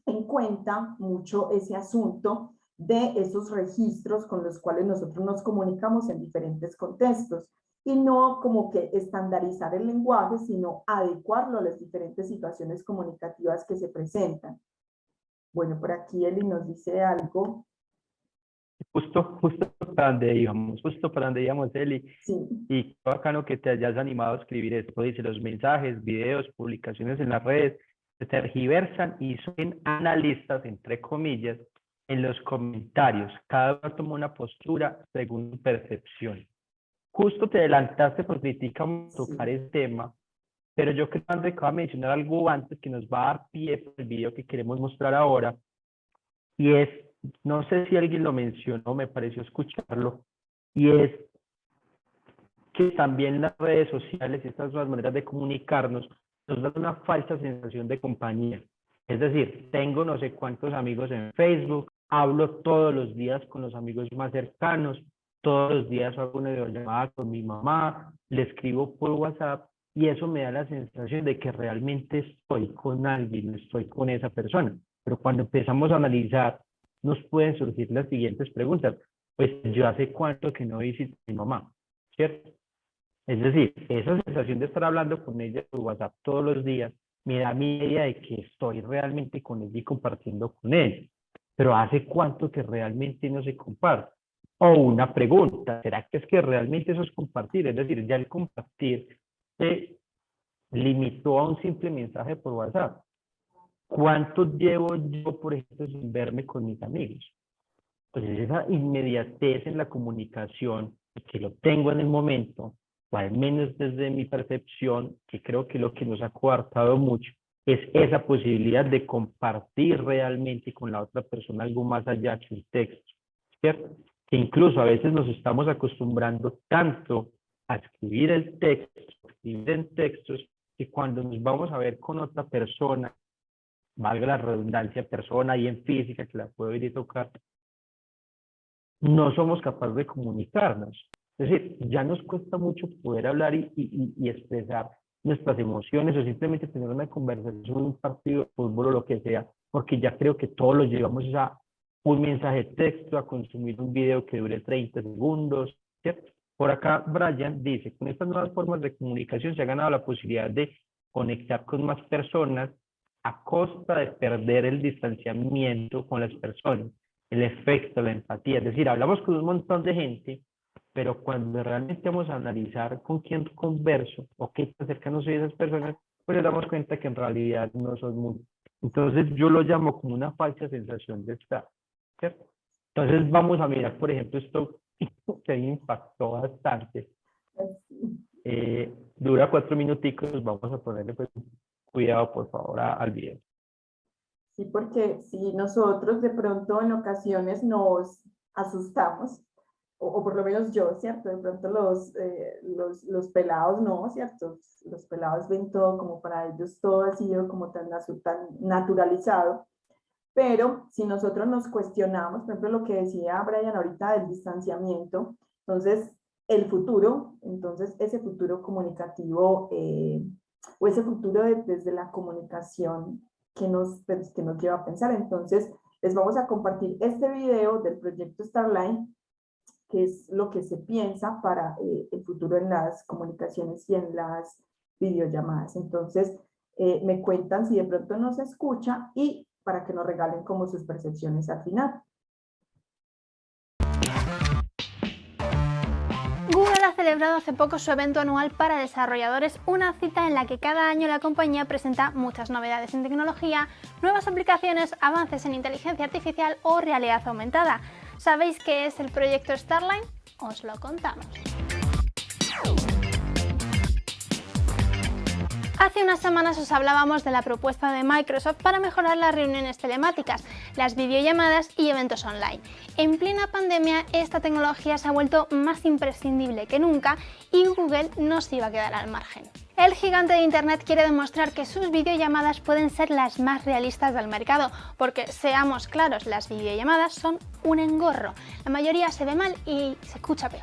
en cuenta mucho ese asunto de esos registros con los cuales nosotros nos comunicamos en diferentes contextos, y no como que estandarizar el lenguaje, sino adecuarlo a las diferentes situaciones comunicativas que se presentan. Bueno, por aquí Eli nos dice algo. Justo para donde íbamos, Eli. Sí. Y qué bacano que te hayas animado a escribir esto. Dice, los mensajes, videos, publicaciones en las redes se tergiversan y son analistas, entre comillas, en los comentarios. Cada uno toma una postura según su percepción. Justo te adelantaste porque criticamos tocar el tema, pero yo creo que André acaba de mencionar algo antes que nos va a dar pie para el video que queremos mostrar ahora, y es, no sé si alguien lo mencionó, me pareció escucharlo, y es que también las redes sociales y estas nuevas maneras de comunicarnos nos dan una falsa sensación de compañía. Es decir, tengo no sé cuántos amigos en Facebook, hablo todos los días con los amigos más cercanos, todos los días hago una videollamada con mi mamá, le escribo por WhatsApp, y eso me da la sensación de que realmente estoy con alguien, estoy con esa persona. Pero cuando empezamos a analizar, nos pueden surgir las siguientes preguntas. Pues yo hace cuánto que no visito a mi mamá, ¿cierto? Es decir, esa sensación de estar hablando con ella por WhatsApp todos los días me da mi idea de que estoy realmente con ella y compartiendo con ella. Pero ¿hace cuánto que realmente no se comparte? O una pregunta, ¿será que es que realmente eso es compartir? Es decir, ya el compartir se limitó a un simple mensaje por WhatsApp. ¿Cuánto llevo yo, por ejemplo, sin verme con mis amigos? Pues esa inmediatez en la comunicación, que lo tengo en el momento, o al menos desde mi percepción, que creo que lo que nos ha coartado mucho es esa posibilidad de compartir realmente con la otra persona algo más allá que un texto, ¿cierto? Que incluso a veces nos estamos acostumbrando tanto a escribir el texto, escribir en textos, que cuando nos vamos a ver con otra persona, valga la redundancia, persona y en física, que la puedo ir y tocar, no somos capaces de comunicarnos. Es decir, ya nos cuesta mucho poder hablar y expresar nuestras emociones, o simplemente tener una conversación sobre un partido de fútbol o lo que sea, porque ya creo que todos lo llevamos a un mensaje de texto, a consumir un video que dure 30 segundos, ¿cierto? Por acá Brian dice, con estas nuevas formas de comunicación se ha ganado la posibilidad de conectar con más personas a costa de perder el distanciamiento con las personas, el efecto, la empatía. Es decir, hablamos con un montón de gente, pero cuando realmente vamos a analizar con quién converso o qué tan cercano soy a esas personas, pues nos damos cuenta que en realidad no son muchos. Entonces yo lo llamo como una falsa sensación de estar, ¿cierto? Entonces vamos a mirar, por ejemplo, esto que me impactó bastante. Dura 4 minuticos, vamos a ponerle pues cuidado por favor al video. Sí, porque si nosotros de pronto en ocasiones nos asustamos, o por lo menos yo, ¿cierto? De pronto los pelados no, ¿cierto? Los pelados ven todo como para ellos todo ha sido como tan naturalizado, pero si nosotros nos cuestionamos, por ejemplo, lo que decía Brian ahorita del distanciamiento, entonces entonces ese futuro comunicativo o ese futuro desde la comunicación que nos lleva a pensar. Entonces, les vamos a compartir este video del proyecto Starline, qué es lo que se piensa para el futuro en las comunicaciones y en las videollamadas. Entonces, me cuentan si de pronto no se escucha y para que nos regalen como sus percepciones al final. Google ha celebrado hace poco su evento anual para desarrolladores, una cita en la que cada año la compañía presenta muchas novedades en tecnología, nuevas aplicaciones, avances en inteligencia artificial o realidad aumentada. ¿Sabéis qué es el proyecto Starline? Os lo contamos. Hace unas semanas os hablábamos de la propuesta de Microsoft para mejorar las reuniones telemáticas, las videollamadas y eventos online. En plena pandemia, esta tecnología se ha vuelto más imprescindible que nunca y Google no se iba a quedar al margen. El gigante de Internet quiere demostrar que sus videollamadas pueden ser las más realistas del mercado, porque seamos claros, las videollamadas son un engorro. La mayoría se ve mal y se escucha peor.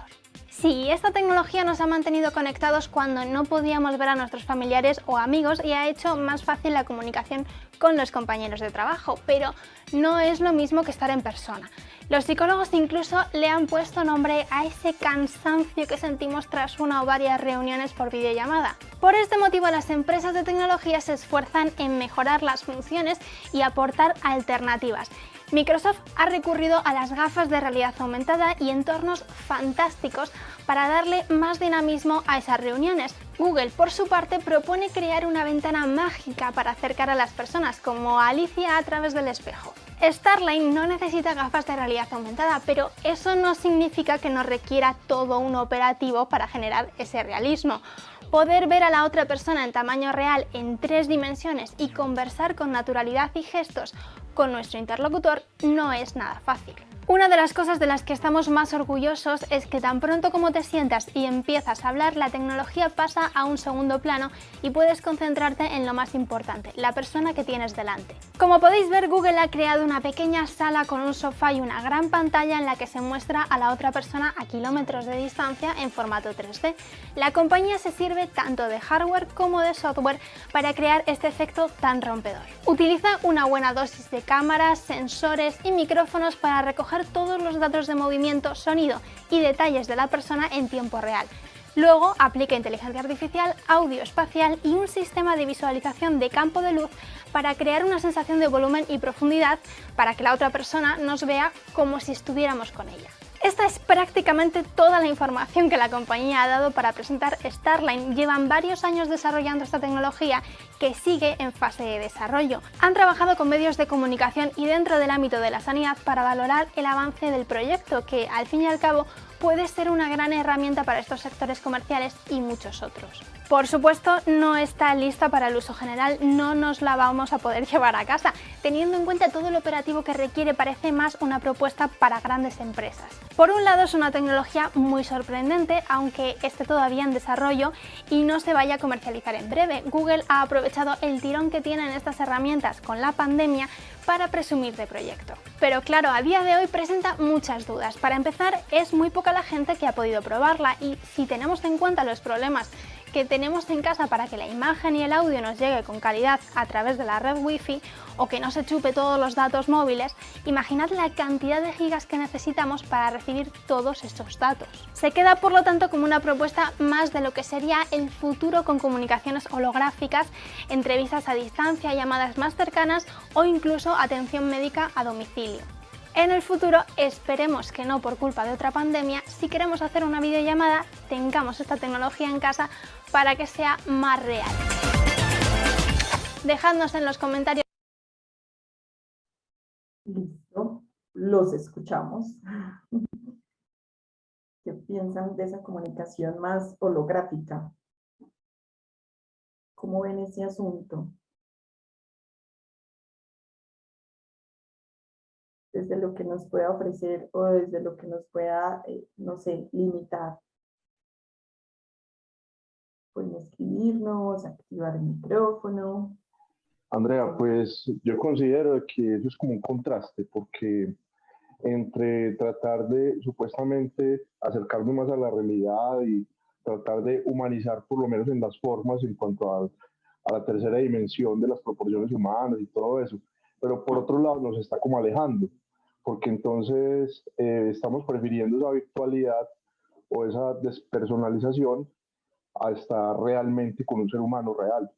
Sí, esta tecnología nos ha mantenido conectados cuando no podíamos ver a nuestros familiares o amigos y ha hecho más fácil la comunicación con los compañeros de trabajo, pero no es lo mismo que estar en persona. Los psicólogos incluso le han puesto nombre a ese cansancio que sentimos tras una o varias reuniones por videollamada. Por este motivo, las empresas de tecnología se esfuerzan en mejorar las funciones y aportar alternativas. Microsoft ha recurrido a las gafas de realidad aumentada y entornos fantásticos para darle más dinamismo a esas reuniones. Google, por su parte, propone crear una ventana mágica para acercar a las personas, como Alicia a través del espejo. Starline no necesita gafas de realidad aumentada, pero eso no significa que no requiera todo un operativo para generar ese realismo. Poder ver a la otra persona en tamaño real en 3 dimensiones y conversar con naturalidad y gestos con nuestro interlocutor no es nada fácil. Una de las cosas de las que estamos más orgullosos es que tan pronto como te sientas y empiezas a hablar, la tecnología pasa a un segundo plano y puedes concentrarte en lo más importante, la persona que tienes delante. Como podéis ver, Google ha creado una pequeña sala con un sofá y una gran pantalla en la que se muestra a la otra persona a kilómetros de distancia en formato 3D. La compañía se sirve tanto de hardware como de software para crear este efecto tan rompedor. Utiliza una buena dosis de cámaras, sensores y micrófonos para recoger todos los datos de movimiento, sonido y detalles de la persona en tiempo real. Luego aplica inteligencia artificial, audio espacial y un sistema de visualización de campo de luz para crear una sensación de volumen y profundidad para que la otra persona nos vea como si estuviéramos con ella. Esta es prácticamente toda la información que la compañía ha dado para presentar Starline. Llevan varios años desarrollando esta tecnología que sigue en fase de desarrollo. Han trabajado con medios de comunicación y dentro del ámbito de la sanidad para valorar el avance del proyecto, que al fin y al cabo puede ser una gran herramienta para estos sectores comerciales y muchos otros. Por supuesto, no está lista para el uso general, no nos la vamos a poder llevar a casa. Teniendo en cuenta todo el operativo que requiere, parece más una propuesta para grandes empresas. Por un lado, es una tecnología muy sorprendente, aunque esté todavía en desarrollo y no se vaya a comercializar en breve. Google ha aprovechado el tirón que tienen estas herramientas con la pandemia para presumir de proyecto. Pero claro, a día de hoy presenta muchas dudas. Para empezar, es muy poca la gente que ha podido probarla y si tenemos en cuenta los problemas que tenemos en casa para que la imagen y el audio nos llegue con calidad a través de la red Wi-Fi o que no se chupe todos los datos móviles, imaginad la cantidad de gigas que necesitamos para recibir todos estos datos. Se queda por lo tanto como una propuesta más de lo que sería el futuro con comunicaciones holográficas, entrevistas a distancia, llamadas más cercanas o incluso atención médica a domicilio. En el futuro, esperemos que no por culpa de otra pandemia, si queremos hacer una videollamada, tengamos esta tecnología en casa para que sea más real. Dejadnos en los comentarios. Listo, los escuchamos. ¿Qué piensan de esa comunicación más holográfica? ¿Cómo ven ese asunto? Desde lo que nos pueda ofrecer o desde lo que nos pueda, no sé, limitar. Pueden escribirnos, activar el micrófono. Andrea, pues yo considero que eso es como un contraste, porque entre tratar de supuestamente acercarnos más a la realidad y tratar de humanizar por lo menos en las formas en cuanto a la tercera dimensión de las proporciones humanas y todo eso, pero por otro lado nos está como alejando, porque entonces estamos prefiriendo esa virtualidad o esa despersonalización a estar realmente con un ser humano real,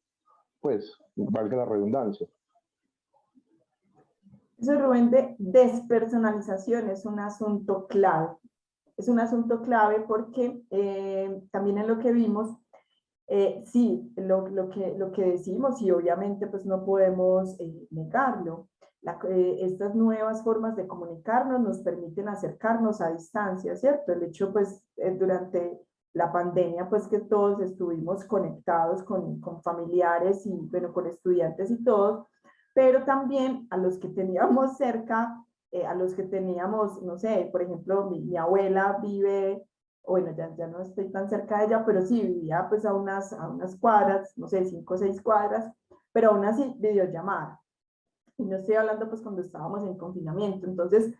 pues, valga la redundancia. Eso, Rubén, de despersonalización es un asunto clave. Es un asunto clave porque también en lo que vimos, sí, lo que decimos, y obviamente pues no podemos negarlo, estas nuevas formas de comunicarnos nos permiten acercarnos a distancia, ¿cierto? El hecho pues durante la pandemia pues que todos estuvimos conectados con familiares y bueno, con estudiantes y todos, pero también a los que teníamos cerca, a los que teníamos, no sé, por ejemplo, mi abuela vive, bueno, ya no estoy tan cerca de ella, pero sí vivía pues a unas cuadras, no sé, 5 o 6 cuadras, pero aún así videollamada. Y no estoy hablando pues cuando estábamos en confinamiento. Entonces,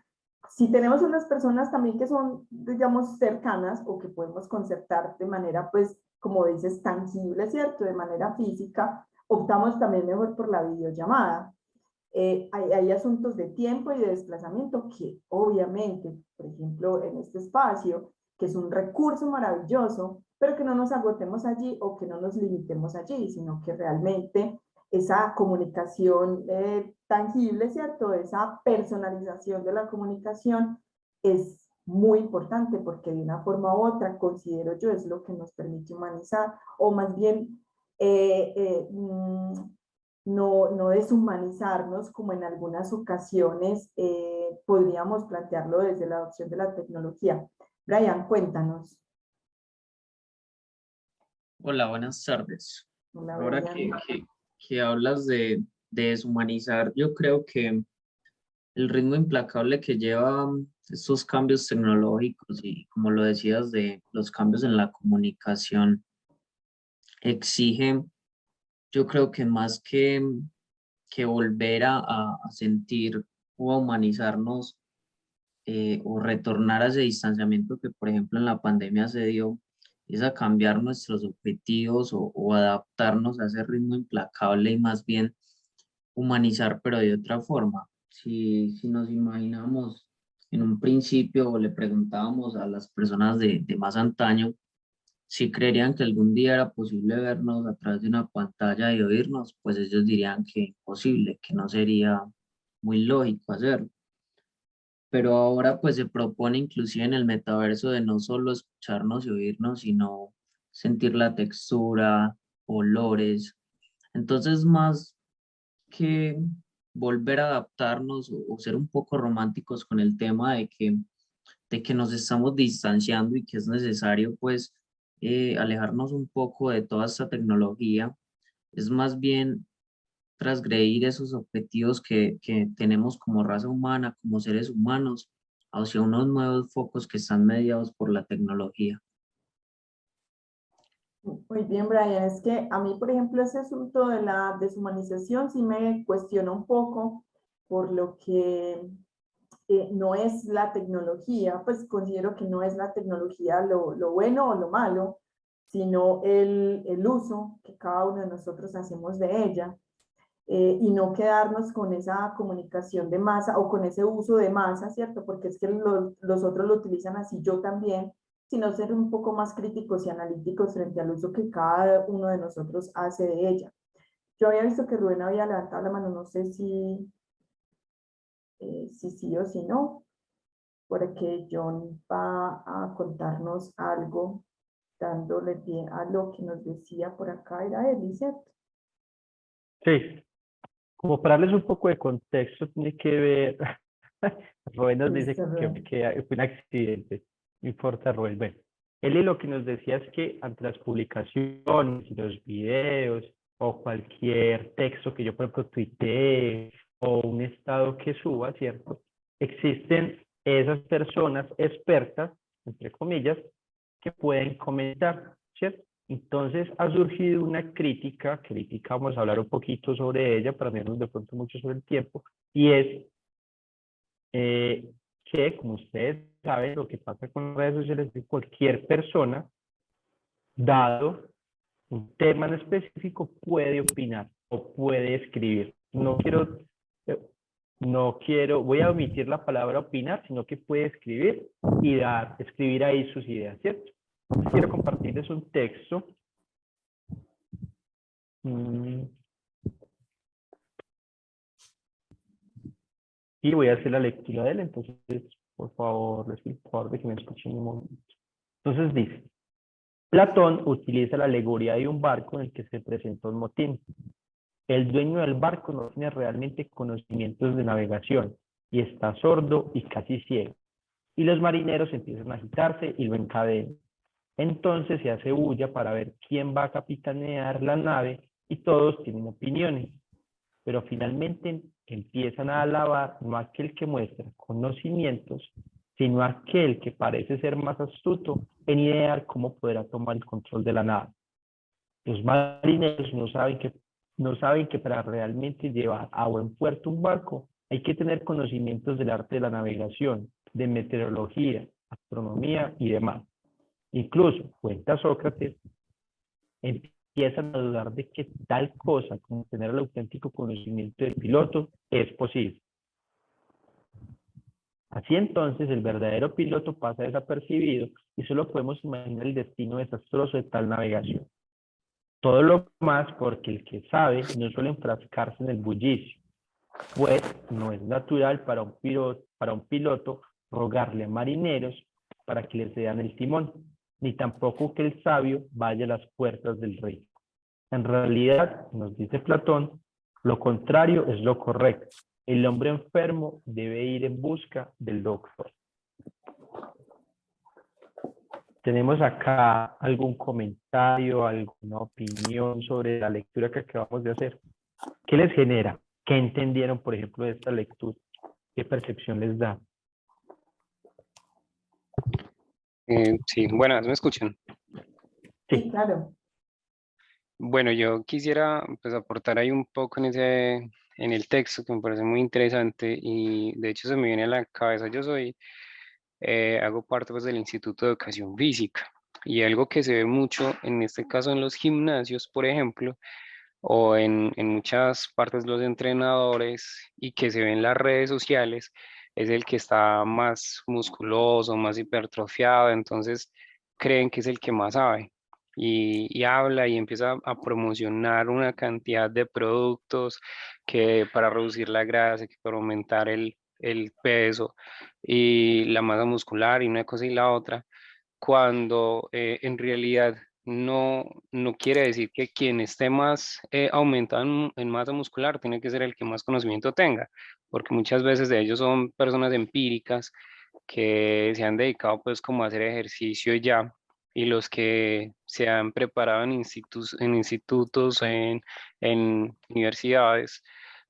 si tenemos unas personas también que son, digamos, cercanas o que podemos concertar de manera, pues, como dices, tangible, ¿cierto? De manera física, optamos también mejor por la videollamada. Hay asuntos de tiempo y de desplazamiento que obviamente, por ejemplo, en este espacio, que es un recurso maravilloso, pero que no nos agotemos allí o que no nos limitemos allí, sino que realmente esa comunicación tangible, ¿cierto? Esa personalización de la comunicación es muy importante porque de una forma u otra, considero yo, es lo que nos permite humanizar o más bien no deshumanizarnos como en algunas ocasiones podríamos plantearlo desde la adopción de la tecnología. Brian, cuéntanos. Hola, buenas tardes. Hola, Ahora Brian. que hablas de deshumanizar, yo creo que el ritmo implacable que lleva estos cambios tecnológicos y como lo decías de los cambios en la comunicación exige, yo creo que más que volver a sentir o a humanizarnos o retornar a ese distanciamiento que por ejemplo en la pandemia se dio, es a cambiar nuestros objetivos o adaptarnos a ese ritmo implacable y más bien humanizar, pero de otra forma. Si nos imaginamos en un principio o le preguntábamos a las personas de más antaño si creerían que algún día era posible vernos a través de una pantalla y oírnos, pues ellos dirían que imposible, que no sería muy lógico hacerlo. Pero ahora pues se propone inclusive en el metaverso de no solo escucharnos y oírnos, sino sentir la textura, olores. Entonces más que volver a adaptarnos o ser un poco románticos con el tema de que nos estamos distanciando y que es necesario pues alejarnos un poco de toda esta tecnología, es más bien transgredir esos objetivos que tenemos como raza humana, como seres humanos, hacia unos nuevos focos que están mediados por la tecnología. Muy bien, Brian. Es que a mí, por ejemplo, ese asunto de la deshumanización sí me cuestiona un poco por lo que no es la tecnología, pues considero que no es la tecnología lo bueno o lo malo, sino el uso que cada uno de nosotros hacemos de ella. Y no quedarnos con esa comunicación de masa o con ese uso de masa, ¿cierto? Porque es que los otros lo utilizan así, yo también, sino ser un poco más críticos y analíticos frente al uso que cada uno de nosotros hace de ella. Yo había visto que Rubén había levantado la mano, no sé si sí o si no, porque John va a contarnos algo dándole pie a lo que nos decía por acá, era él, ¿cierto? Sí, como para darles un poco de contexto, tiene que ver, Rubén nos dice Listo, Rubén. que fue un accidente, no importa, Rubén. Bueno, él lo que nos decía es que ante las publicaciones y los videos o cualquier texto que yo, por ejemplo, tuitee o un estado que suba, ¿cierto? Existen esas personas expertas, entre comillas, que pueden comentar, ¿cierto? Entonces ha surgido una crítica, vamos a hablar un poquito sobre ella para no irnos de pronto mucho sobre el tiempo, y es que, como ustedes saben, lo que pasa con las redes sociales es que cualquier persona, dado un tema en específico, puede opinar o puede escribir. No quiero no quiero, voy a omitir la palabra opinar, sino que puede escribir y escribir ahí sus ideas, ¿cierto? Quiero compartirles un texto. Y voy a hacer la lectura de él, entonces, por favor, les pido por favor de que me escuchen un momento. Entonces dice, Platón utiliza la alegoría de un barco en el que se presenta un motín. El dueño del barco no tiene realmente conocimientos de navegación y está sordo y casi ciego. Y los marineros empiezan a agitarse y lo encadenan. Entonces se hace bulla para ver quién va a capitanear la nave y todos tienen opiniones. Pero finalmente empiezan a alabar no a aquel que muestra conocimientos, sino a aquel que parece ser más astuto en idear cómo podrá tomar el control de la nave. Los marineros no saben que para realmente llevar a buen puerto un barco hay que tener conocimientos del arte de la navegación, de meteorología, astronomía y demás. Incluso, cuenta Sócrates, empiezan a dudar de que tal cosa como tener el auténtico conocimiento del piloto es posible. Así entonces el verdadero piloto pasa desapercibido y solo podemos imaginar el destino desastroso de tal navegación. Todo lo más porque el que sabe no suele enfrascarse en el bullicio, pues no es natural para un piloto rogarle a marineros para que le cedan el timón, ni tampoco que el sabio vaya a las puertas del rey. En realidad, nos dice Platón, lo contrario es lo correcto. El hombre enfermo debe ir en busca del doctor. ¿Tenemos acá algún comentario, alguna opinión sobre la lectura que acabamos de hacer? ¿Qué les genera? ¿Qué entendieron, por ejemplo, de esta lectura? ¿Qué percepción les da? Sí, buenas, ¿me escuchan? Sí, claro. Bueno, yo quisiera pues aportar ahí un poco en el texto que me parece muy interesante y de hecho se me viene a la cabeza, hago parte pues del Instituto de Educación Física y algo que se ve mucho en este caso en los gimnasios, por ejemplo, o en muchas partes de los entrenadores y que se ve en las redes sociales, es el que está más musculoso, más hipertrofiado, entonces creen que es el que más sabe y habla y empieza a promocionar una cantidad de productos que para reducir la grasa, que para aumentar el peso y la masa muscular y una cosa y la otra, cuando en realidad no quiere decir que quien esté más aumentado en masa muscular tiene que ser el que más conocimiento tenga, porque muchas veces de ellos son personas empíricas que se han dedicado pues como a hacer ejercicio ya, y los que se han preparado en institutos, en universidades,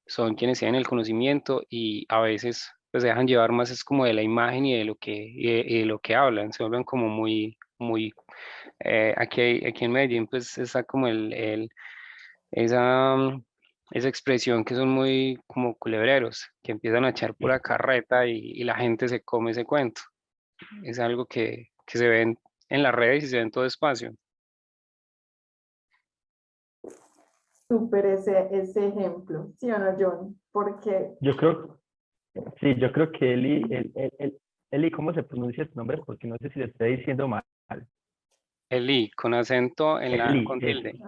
son quienes tienen el conocimiento y a veces pues se dejan llevar más es como de la imagen y de lo que hablan, se vuelven como muy, aquí en Medellín pues está como esa, esa expresión que son muy como culebreros, que empiezan a echar pura carreta y la gente se come ese cuento. Es algo que se ve en las redes y se ve en todo espacio. Súper ese ejemplo, ¿sí o no, John? Porque Yo creo que Eli, ¿cómo se pronuncia tu nombre? Porque no sé si le estoy diciendo mal. El I, con acento con tilde.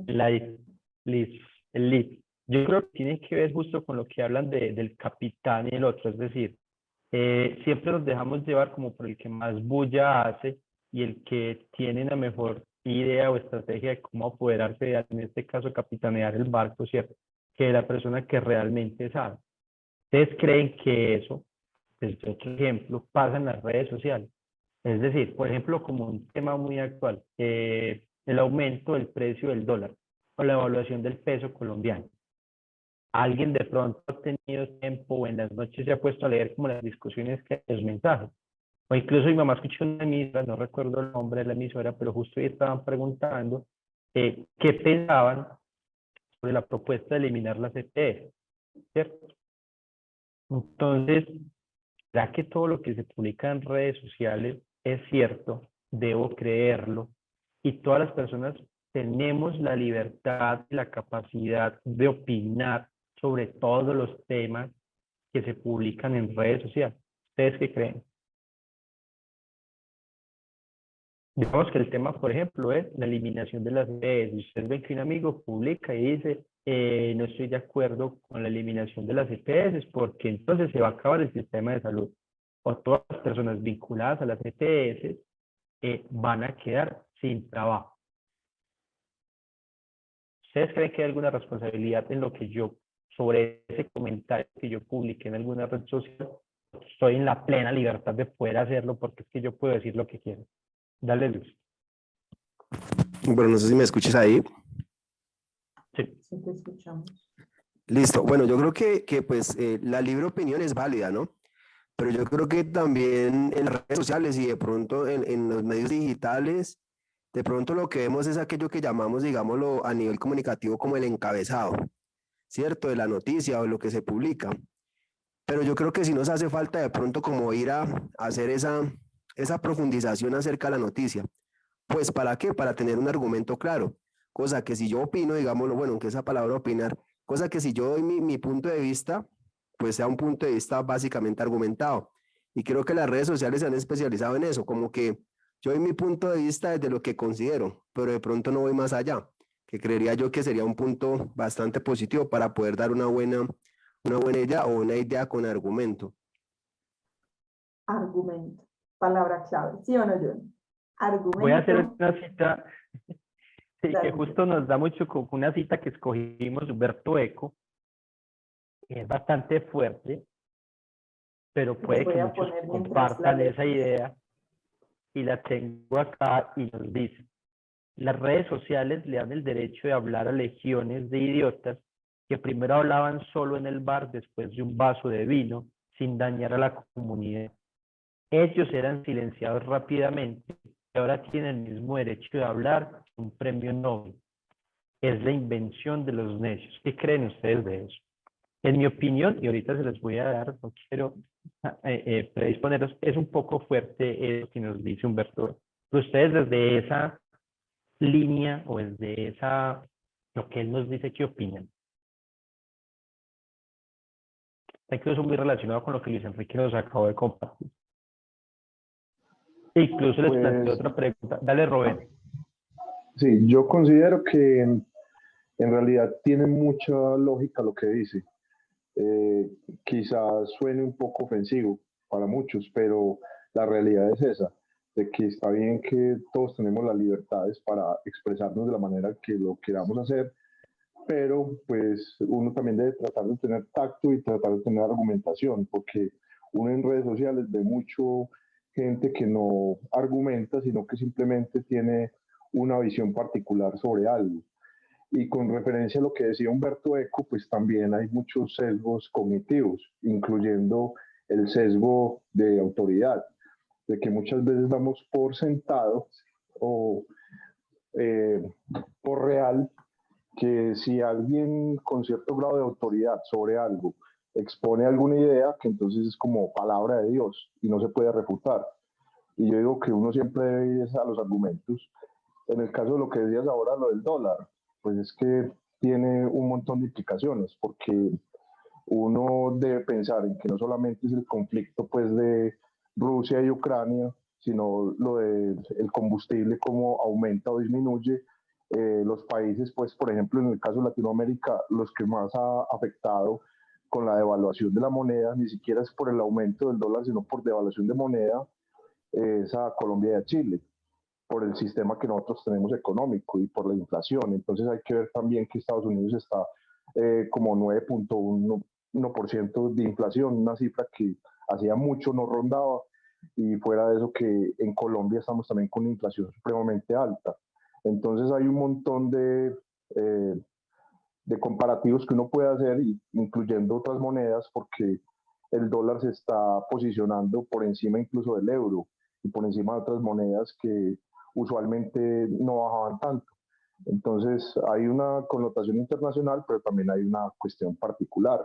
La Liz, el Liz. Yo creo que tiene que ver justo con lo que hablan del capitán y el otro, es decir, siempre nos dejamos llevar como por el que más bulla hace y el que tiene la mejor idea o estrategia de cómo apoderarse de, en este caso, capitanear el barco, ¿cierto? Que la persona que realmente sabe. ¿Ustedes creen que eso, desde otro ejemplo, pasa en las redes sociales? Es decir, por ejemplo, como un tema muy actual, el aumento del precio del dólar o la evaluación del peso colombiano. Alguien de pronto ha tenido tiempo o en las noches se ha puesto a leer como las discusiones que los mensajes. O incluso mi mamá escuchó una emisora, no recuerdo el nombre de la emisora, pero justo ahí estaban preguntando qué pensaban sobre la propuesta de eliminar la CPF, ¿cierto? Entonces, ¿será que todo lo que se publica en redes sociales es cierto? Debo creerlo. Y todas las personas tenemos la libertad y la capacidad de opinar sobre todos los temas que se publican en redes sociales. ¿Ustedes qué creen? Digamos que el tema, por ejemplo, es la eliminación de las EPS. Ustedes ven que un amigo publica y dice, no estoy de acuerdo con la eliminación de las EPS porque entonces se va a acabar el sistema de salud. O todas las personas vinculadas a las EPS van a quedar sin trabajo. ¿Ustedes creen que hay alguna responsabilidad en lo que yo, sobre ese comentario que yo publiqué en alguna red social? Estoy en la plena libertad de poder hacerlo porque es que yo puedo decir lo que quiero. Dale, Luz. Bueno, no sé si me escuchas ahí. Sí. Sí, te escuchamos. Listo. Bueno, yo creo que pues la libre opinión es válida, ¿no? Pero yo creo que también en las redes sociales y de pronto en los medios digitales, de pronto lo que vemos es aquello que llamamos, digámoslo, a nivel comunicativo como el encabezado, ¿cierto? De la noticia o lo que se publica. Pero yo creo que sí nos hace falta de pronto como ir a hacer esa profundización acerca de la noticia. Pues, ¿para qué? Para tener un argumento claro. Cosa que si yo opino, digámoslo, bueno, aunque esa palabra opinar, cosa que si yo doy mi punto de vista, pues sea un punto de vista básicamente argumentado. Y creo que las redes sociales se han especializado en eso, como que yo doy mi punto de vista desde lo que considero, pero de pronto no voy más allá, que creería yo que sería un punto bastante positivo para poder dar una buena idea o una idea con argumento. Argumento. Palabra clave. ¿Sí o no, John? Argumento. Voy a hacer una cita sí, Dale. que justo nos da mucho con una cita que escogimos, Humberto Eco, que es bastante fuerte, pero puede voy que a muchos poner mientras compartan la esa lees. idea, y la tengo acá y nos dice: las redes sociales le dan el derecho de hablar a legiones de idiotas que primero hablaban solo en el bar después de un vaso de vino, sin dañar a la comunidad. Ellos eran silenciados rápidamente y ahora tienen el mismo derecho de hablar un premio Nobel. Es la invención de los necios. ¿Qué creen ustedes de eso? En mi opinión, y ahorita se les voy a dar, no quiero predisponerlos, es un poco fuerte eso que nos dice Humberto. Pero ustedes desde esa línea o desde lo que él nos dice, ¿qué opinan? Sé que eso es muy relacionado con lo que Luis Enrique nos acabó de compartir. E incluso les planteo otra pregunta. Dale, Robert. Sí, yo considero que en realidad tiene mucha lógica lo que dice. Quizás suene un poco ofensivo para muchos, pero la realidad es esa, de que está bien que todos tenemos las libertades para expresarnos de la manera que lo queramos hacer, pero pues uno también debe tratar de tener tacto y tratar de tener argumentación, porque uno en redes sociales ve mucho gente que no argumenta, sino que simplemente tiene una visión particular sobre algo. Y con referencia a lo que decía Humberto Eco, pues también hay muchos sesgos cognitivos, incluyendo el sesgo de autoridad, de que muchas veces damos por sentado o por real que si alguien con cierto grado de autoridad sobre algo expone alguna idea, que entonces es como palabra de Dios y no se puede refutar. Y yo digo que uno siempre debe ir a los argumentos. En el caso de lo que decías ahora, lo del dólar, pues es que tiene un montón de implicaciones, porque uno debe pensar en que no solamente es el conflicto pues de Rusia y Ucrania, sino lo del combustible, cómo aumenta o disminuye. Los países, pues por ejemplo en el caso de Latinoamérica, los que más ha afectado con la devaluación de la moneda, ni siquiera es por el aumento del dólar, sino por devaluación de moneda, es a Colombia y a Chile, por el sistema que nosotros tenemos económico y por la inflación. Entonces hay que ver también que Estados Unidos está como 9.1% de inflación, una cifra que hacía mucho no rondaba, y fuera de eso que en Colombia estamos también con una inflación supremamente alta. Entonces hay un montón de comparativos que uno puede hacer, incluyendo otras monedas, porque el dólar se está posicionando por encima incluso del euro y por encima de otras monedas que usualmente no bajaban tanto. Entonces hay una connotación internacional, pero también hay una cuestión particular.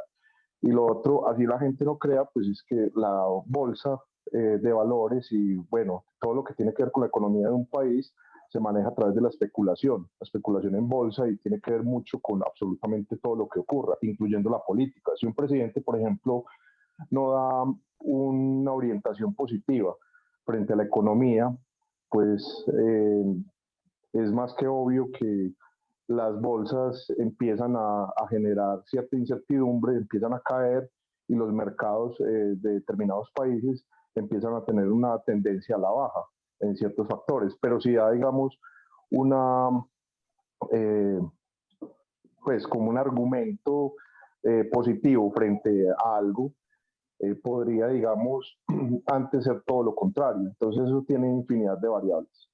Y lo otro, así la gente no crea, pues es que la bolsa de valores y bueno, todo lo que tiene que ver con la economía de un país se maneja a través de la especulación en bolsa, y tiene que ver mucho con absolutamente todo lo que ocurra, incluyendo la política. Si un presidente, por ejemplo, no da una orientación positiva frente a la economía, pues es más que obvio que las bolsas empiezan a generar cierta incertidumbre, empiezan a caer y los mercados de determinados países empiezan a tener una tendencia a la baja en ciertos factores. Pero si da, digamos, pues como un argumento positivo frente a algo, podría, digamos, antes ser todo lo contrario. Entonces eso tiene infinidad de variables.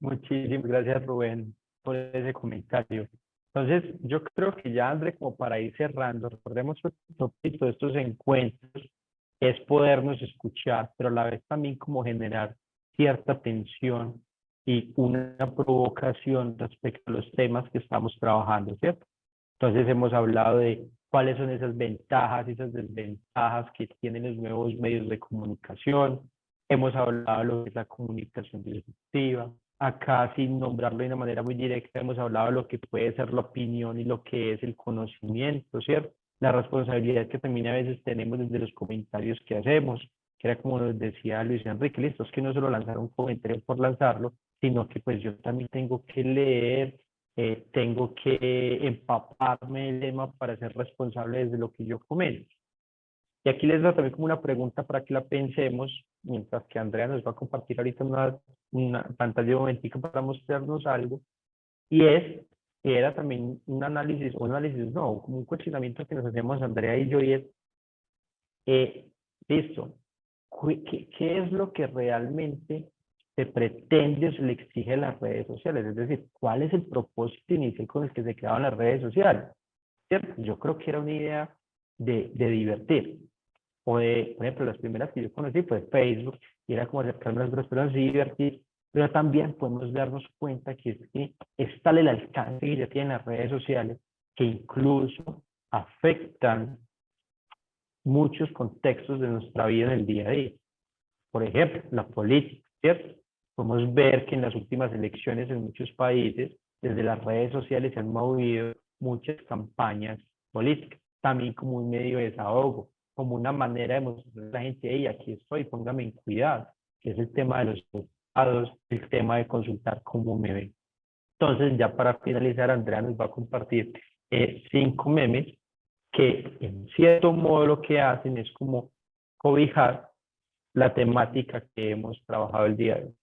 Muchísimas gracias, Rubén, por ese comentario. Entonces, yo creo que ya, André, como para ir cerrando, recordemos que el propósito de estos encuentros es podernos escuchar, pero a la vez también como generar cierta tensión y una provocación respecto a los temas que estamos trabajando, ¿cierto? Entonces hemos hablado de cuáles son esas ventajas y esas desventajas que tienen los nuevos medios de comunicación. Hemos hablado de lo que es la comunicación disruptiva. Acá, sin nombrarlo de una manera muy directa, hemos hablado de lo que puede ser la opinión y lo que es el conocimiento, ¿cierto? La responsabilidad que también a veces tenemos desde los comentarios que hacemos, que era como nos decía Luis Enrique, listo, es que no solo lanzar un comentario por lanzarlo, sino que pues yo también tengo que leer, tengo que empaparme del tema para ser responsable desde lo que yo comento. Y aquí les doy también como una pregunta para que la pensemos, mientras que Andrea nos va a compartir ahorita una pantalla de un momentico para mostrarnos algo. Y era también un análisis no, como un cuestionamiento que nos hacemos Andrea y yo, y es, listo, ¿qué es lo que realmente se pretende o se le exige a las redes sociales? Es decir, ¿cuál es el propósito inicial con el que se creaban las redes sociales? ¿Cierto? Yo creo que era una idea de divertir. O de, por ejemplo, las primeras que yo conocí fue Facebook, y era como acercarme a las otras personas y divertir, pero también podemos darnos cuenta que es tal el alcance que ya tienen las redes sociales que incluso afectan muchos contextos de nuestra vida en el día a día. Por ejemplo, la política, ¿cierto? Podemos ver que en las últimas elecciones en muchos países, desde las redes sociales se han movido muchas campañas políticas, también como un medio de desahogo, como una manera de mostrar a la gente, hey, aquí estoy, póngame en cuidado, que es el tema de los resultados, el tema de consultar cómo me ven. Entonces, ya para finalizar, Andrea nos va a compartir 5 memes que en cierto modo lo que hacen es como cobijar la temática que hemos trabajado el día de hoy.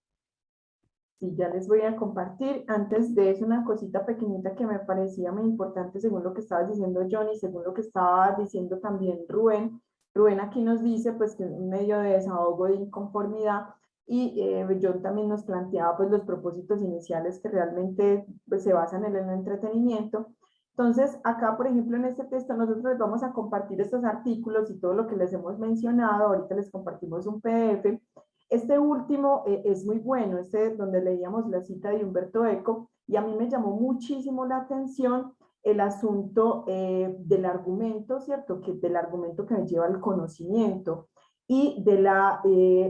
Sí, ya les voy a compartir. Antes de eso, una cosita pequeñita que me parecía muy importante según lo que estaba diciendo Johnny, según lo que estaba diciendo también Rubén. Rubén aquí nos dice pues que es un medio de desahogo de inconformidad, y John también nos planteaba pues los propósitos iniciales que realmente pues, se basan en el entretenimiento. Entonces, acá, por ejemplo, en este texto nosotros les vamos a compartir estos artículos y todo lo que les hemos mencionado. Ahorita les compartimos un PDF. Este último es muy bueno, donde leíamos la cita de Humberto Eco, y a mí me llamó muchísimo la atención el asunto del argumento, ¿cierto? Del argumento que nos lleva al conocimiento y de la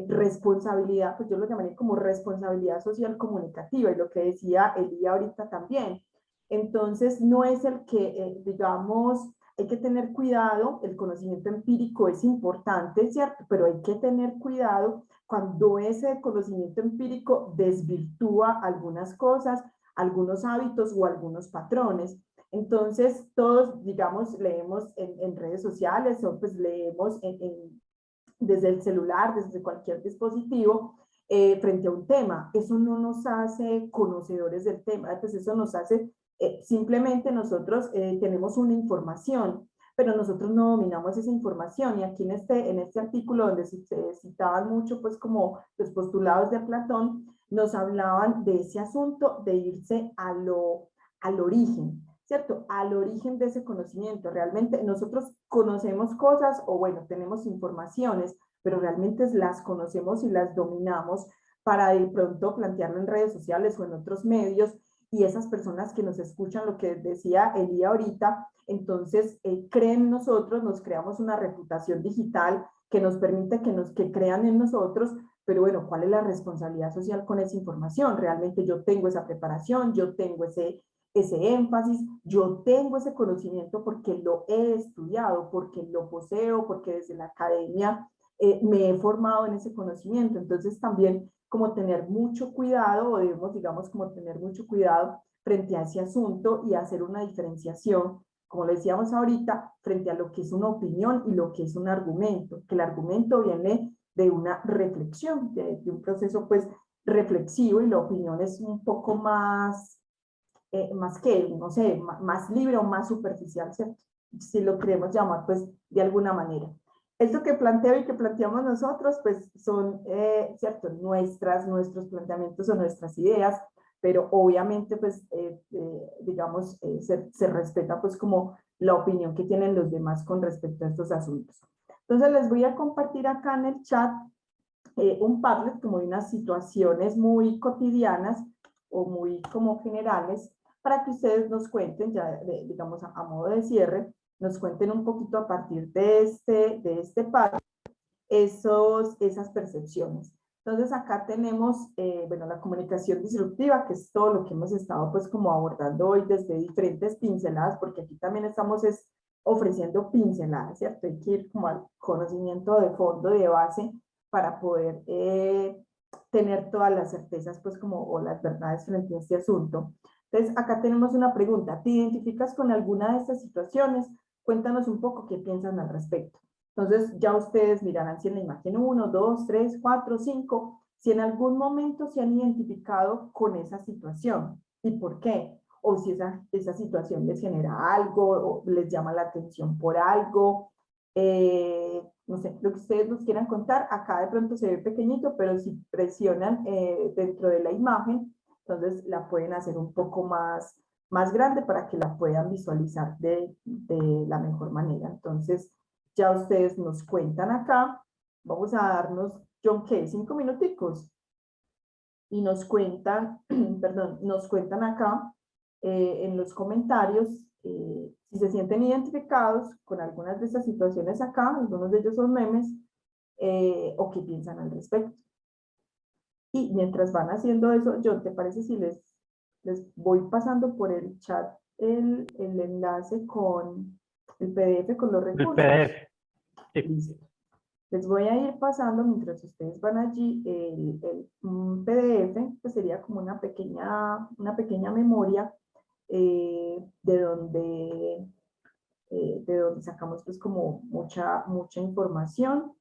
responsabilidad, pues yo lo llamaría como responsabilidad social comunicativa, y lo que decía Elía ahorita también. Entonces, no es el que, digamos, hay que tener cuidado, el conocimiento empírico es importante, ¿cierto? Pero hay que tener cuidado cuando ese conocimiento empírico desvirtúa algunas cosas, algunos hábitos o algunos patrones. Entonces, todos, digamos, leemos en redes sociales, o pues leemos desde el celular, desde cualquier dispositivo, frente a un tema. Eso no nos hace conocedores del tema, pues eso nos hace, simplemente nosotros tenemos una información, pero nosotros no dominamos esa información. Y aquí en este artículo donde se citaban mucho pues como los postulados de Platón, nos hablaban de ese asunto de irse al origen, ¿cierto? Al origen de ese conocimiento. Realmente nosotros conocemos cosas, o bueno, tenemos informaciones, pero realmente las conocemos y las dominamos para de pronto plantearlo en redes sociales o en otros medios, y esas personas que nos escuchan, lo que decía Elía ahorita, entonces creen en nosotros, nos creamos una reputación digital que nos permite que crean en nosotros, pero bueno, ¿cuál es la responsabilidad social con esa información? Realmente yo tengo esa preparación, yo tengo ese énfasis, yo tengo ese conocimiento porque lo he estudiado, porque lo poseo, porque desde la academia me he formado en ese conocimiento. Entonces también como tener mucho cuidado, o debemos, digamos, como tener mucho cuidado frente a ese asunto y hacer una diferenciación, como lo decíamos ahorita, frente a lo que es una opinión y lo que es un argumento, que el argumento viene de una reflexión, de un proceso pues reflexivo, y la opinión es un poco más, más que, no sé, más libre o más superficial, ¿cierto? Si lo queremos llamar pues de alguna manera. Esto que planteo y que planteamos nosotros pues son, ¿cierto? Nuestros planteamientos o nuestras ideas, pero obviamente pues digamos se respeta pues como la opinión que tienen los demás con respecto a estos asuntos. Entonces les voy a compartir acá en el chat un Padlet como de unas situaciones muy cotidianas o muy como generales para que ustedes nos cuenten ya digamos a modo de cierre, nos cuenten un poquito a partir de este Padlet esas percepciones. Entonces acá tenemos, bueno, la comunicación disruptiva, que es todo lo que hemos estado pues como abordando hoy desde diferentes pinceladas, porque aquí también estamos ofreciendo pinceladas, ¿cierto? Hay que ir como al conocimiento de fondo, de base, para poder tener todas las certezas pues como, o las verdades frente a este asunto. Entonces acá tenemos una pregunta, ¿te identificas con alguna de estas situaciones? Cuéntanos un poco qué piensan al respecto. Entonces ya ustedes mirarán si en la imagen 1, 2, 3, 4, 5, si en algún momento se han identificado con esa situación y por qué, o si esa situación les genera algo o les llama la atención por algo, no sé, lo que ustedes nos quieran contar. Acá de pronto se ve pequeñito, pero si presionan dentro de la imagen, entonces la pueden hacer un poco más grande para que la puedan visualizar de la mejor manera. Entonces, ya ustedes nos cuentan acá, vamos a darnos, John, ¿qué? 5 minuticos. Y nos cuentan, perdón, nos cuentan acá en los comentarios si se sienten identificados con algunas de estas situaciones acá, algunos de ellos son memes, o qué piensan al respecto. Y mientras van haciendo eso, John, ¿te parece si les voy pasando por el chat el enlace con el PDF con los recursos? El PDF. Sí. Les voy a ir pasando mientras ustedes van allí un PDF, que sería como una pequeña memoria de donde sacamos pues como mucha información.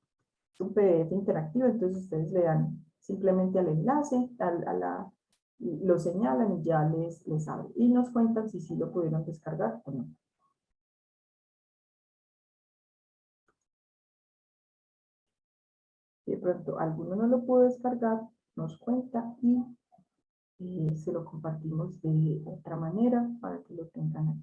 Es un PDF interactivo, entonces ustedes le dan simplemente al enlace, lo señalan y ya les abre. Y nos cuentan si sí lo pudieron descargar o no. De pronto alguno no lo pudo descargar, nos cuenta y se lo compartimos de otra manera para que lo tengan aquí.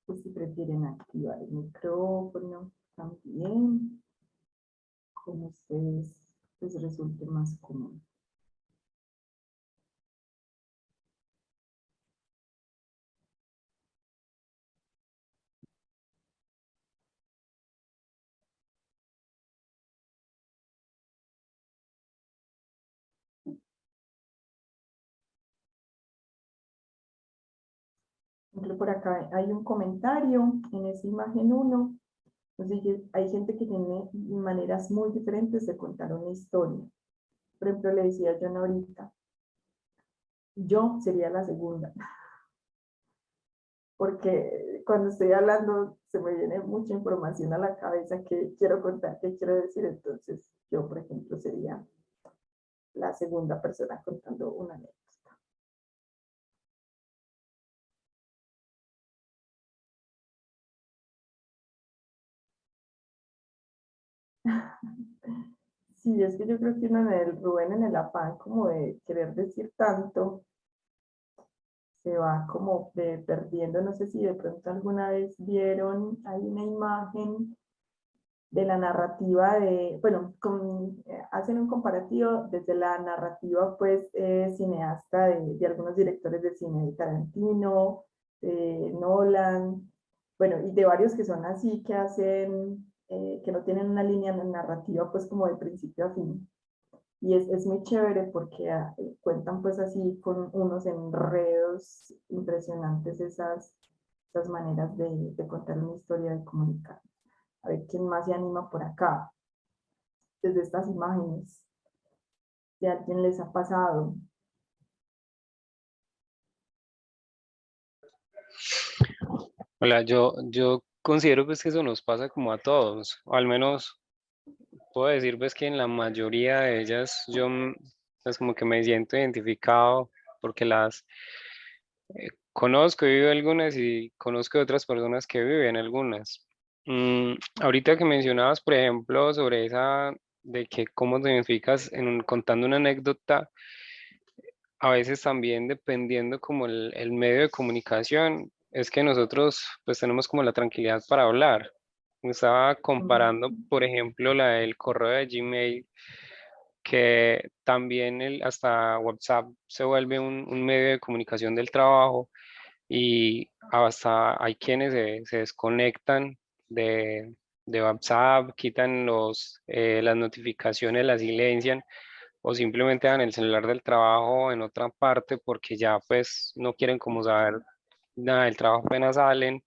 Pues si prefieren activar el micrófono también, como ustedes les resulte más cómodo. Por acá hay un comentario en esa imagen 1. Entonces, hay gente que tiene maneras muy diferentes de contar una historia. Por ejemplo, le decía yo ahorita, Yo sería la segunda. Porque cuando estoy hablando se me viene mucha información a la cabeza que quiero contar, que quiero decir. Entonces yo, por ejemplo, sería la segunda persona contando una anécdota. Sí, es que yo creo que uno en el Rubén, en el afán como de querer decir tanto, se va como perdiendo. No sé si de pronto alguna vez vieron, hay una imagen de la narrativa de, bueno, hacen un comparativo desde la narrativa pues cineasta de algunos directores de cine, de Tarantino, de Nolan, bueno, y de varios que son así, que hacen, que no tienen una línea narrativa pues como de principio a fin. Y es muy chévere porque cuentan pues así con unos enredos impresionantes esas maneras de contar una historia, de comunicar. A ver quién más se anima por acá, desde estas imágenes. Si a alguien les ha pasado. Hola, yo considero pues que eso nos pasa como a todos, o al menos puedo decir pues que en la mayoría de ellas yo pues como que me siento identificado porque las conozco, he vivido algunas y conozco de otras personas que viven algunas. Ahorita que mencionabas, por ejemplo, sobre esa de que cómo te identificas contando una anécdota, a veces también dependiendo como el medio de comunicación, es que nosotros pues tenemos como la tranquilidad para hablar. Estaba comparando, por ejemplo, la del correo de Gmail, que también hasta WhatsApp se vuelve un medio de comunicación del trabajo y hasta hay quienes se desconectan de WhatsApp, quitan las notificaciones, las silencian o simplemente dan el celular del trabajo en otra parte porque ya pues no quieren como saber nada del trabajo apenas salen.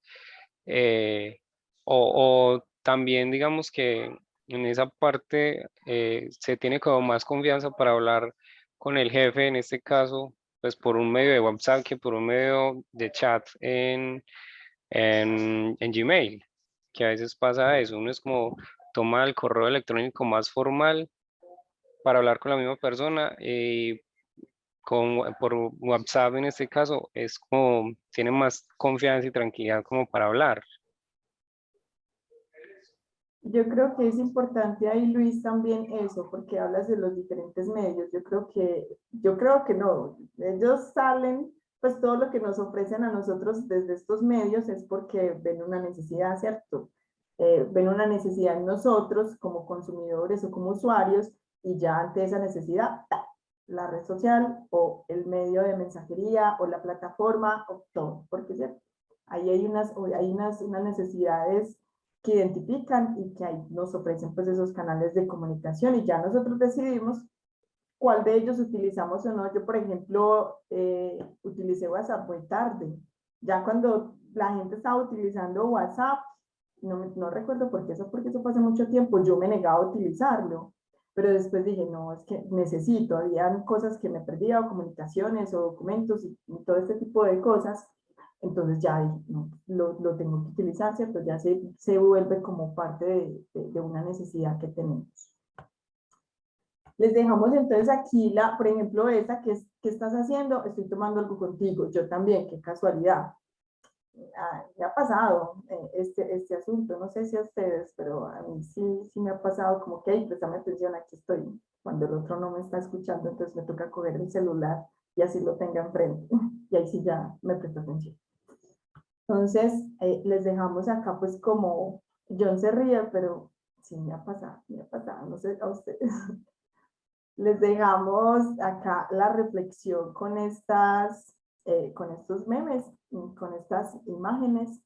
eh, o también digamos que en esa parte se tiene como más confianza para hablar con el jefe, en este caso, pues por un medio de WhatsApp que por un medio de chat en Gmail, que a veces pasa eso, uno es como toma el correo electrónico más formal para hablar con la misma persona y por WhatsApp en este caso es como tiene más confianza y tranquilidad como para hablar. Yo creo que es importante ahí, Luis, también eso, porque hablas de los diferentes medios. Yo creo que no, ellos salen, pues todo lo que nos ofrecen a nosotros desde estos medios es porque ven una necesidad, ¿cierto? Ven una necesidad en nosotros como consumidores o como usuarios y ya ante esa necesidad, la red social o el medio de mensajería o la plataforma o todo, porque ¿cierto? Ahí hay unas necesidades que identifican y que ahí nos ofrecen pues esos canales de comunicación y ya nosotros decidimos cuál de ellos utilizamos o no. Yo, por ejemplo, utilicé WhatsApp muy tarde. Ya cuando la gente estaba utilizando WhatsApp, no recuerdo por qué porque eso fue hace mucho tiempo, yo me negaba a utilizarlo. Pero después dije, no, es que necesito, habían cosas que me perdía, o comunicaciones o documentos y todo este tipo de cosas. Entonces ya no, lo tengo que utilizar, ¿cierto? Ya se vuelve como parte de una necesidad que tenemos. Les dejamos entonces aquí, por ejemplo, esa que estás haciendo, estoy tomando algo contigo, yo también, qué casualidad. Me ha pasado este asunto, no sé si a ustedes, pero a mí sí me ha pasado como que, hey, préstame atención, aquí estoy, cuando el otro no me está escuchando, entonces me toca coger el celular y así lo tenga enfrente, y ahí sí ya me presta atención. Entonces, les dejamos acá pues como, John se ríe, pero sí me ha pasado, no sé a ustedes. Les dejamos acá la reflexión con estos memes, con estas imágenes.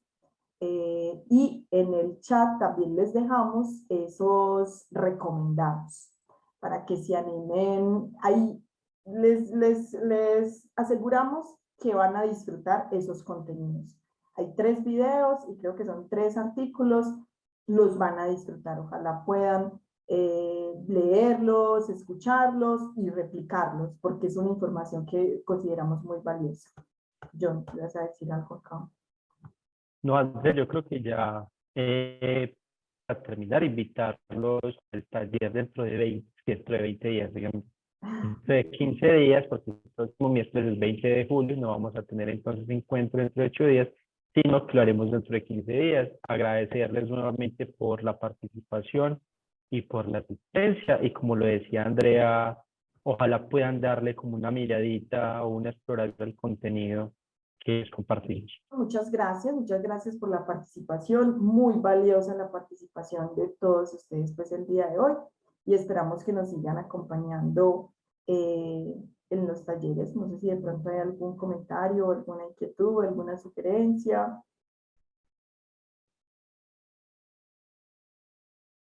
Y en el chat también les dejamos esos recomendados para que se animen. Ahí les aseguramos que van a disfrutar esos contenidos. Hay 3 videos y creo que son 3 artículos, los van a disfrutar. Ojalá puedan leerlos, escucharlos y replicarlos, porque es una información que consideramos muy valiosa. John, ¿te vas a decir algo acá? No, Andrés, yo creo que ya para terminar, invitarlos al taller dentro de 20 días, digamos. Dentro de 15 días, porque el próximo miércoles es 20 de julio, no vamos a tener entonces encuentro dentro de 8 días, sino que lo haremos dentro de 15 días. Agradecerles nuevamente por la participación y por la asistencia. Y como lo decía Andrea, ojalá puedan darle como una miradita o una exploración del contenido que les compartimos. Muchas gracias por la participación, muy valiosa la participación de todos ustedes pues el día de hoy y esperamos que nos sigan acompañando en los talleres. No sé si de pronto hay algún comentario, alguna inquietud, alguna sugerencia.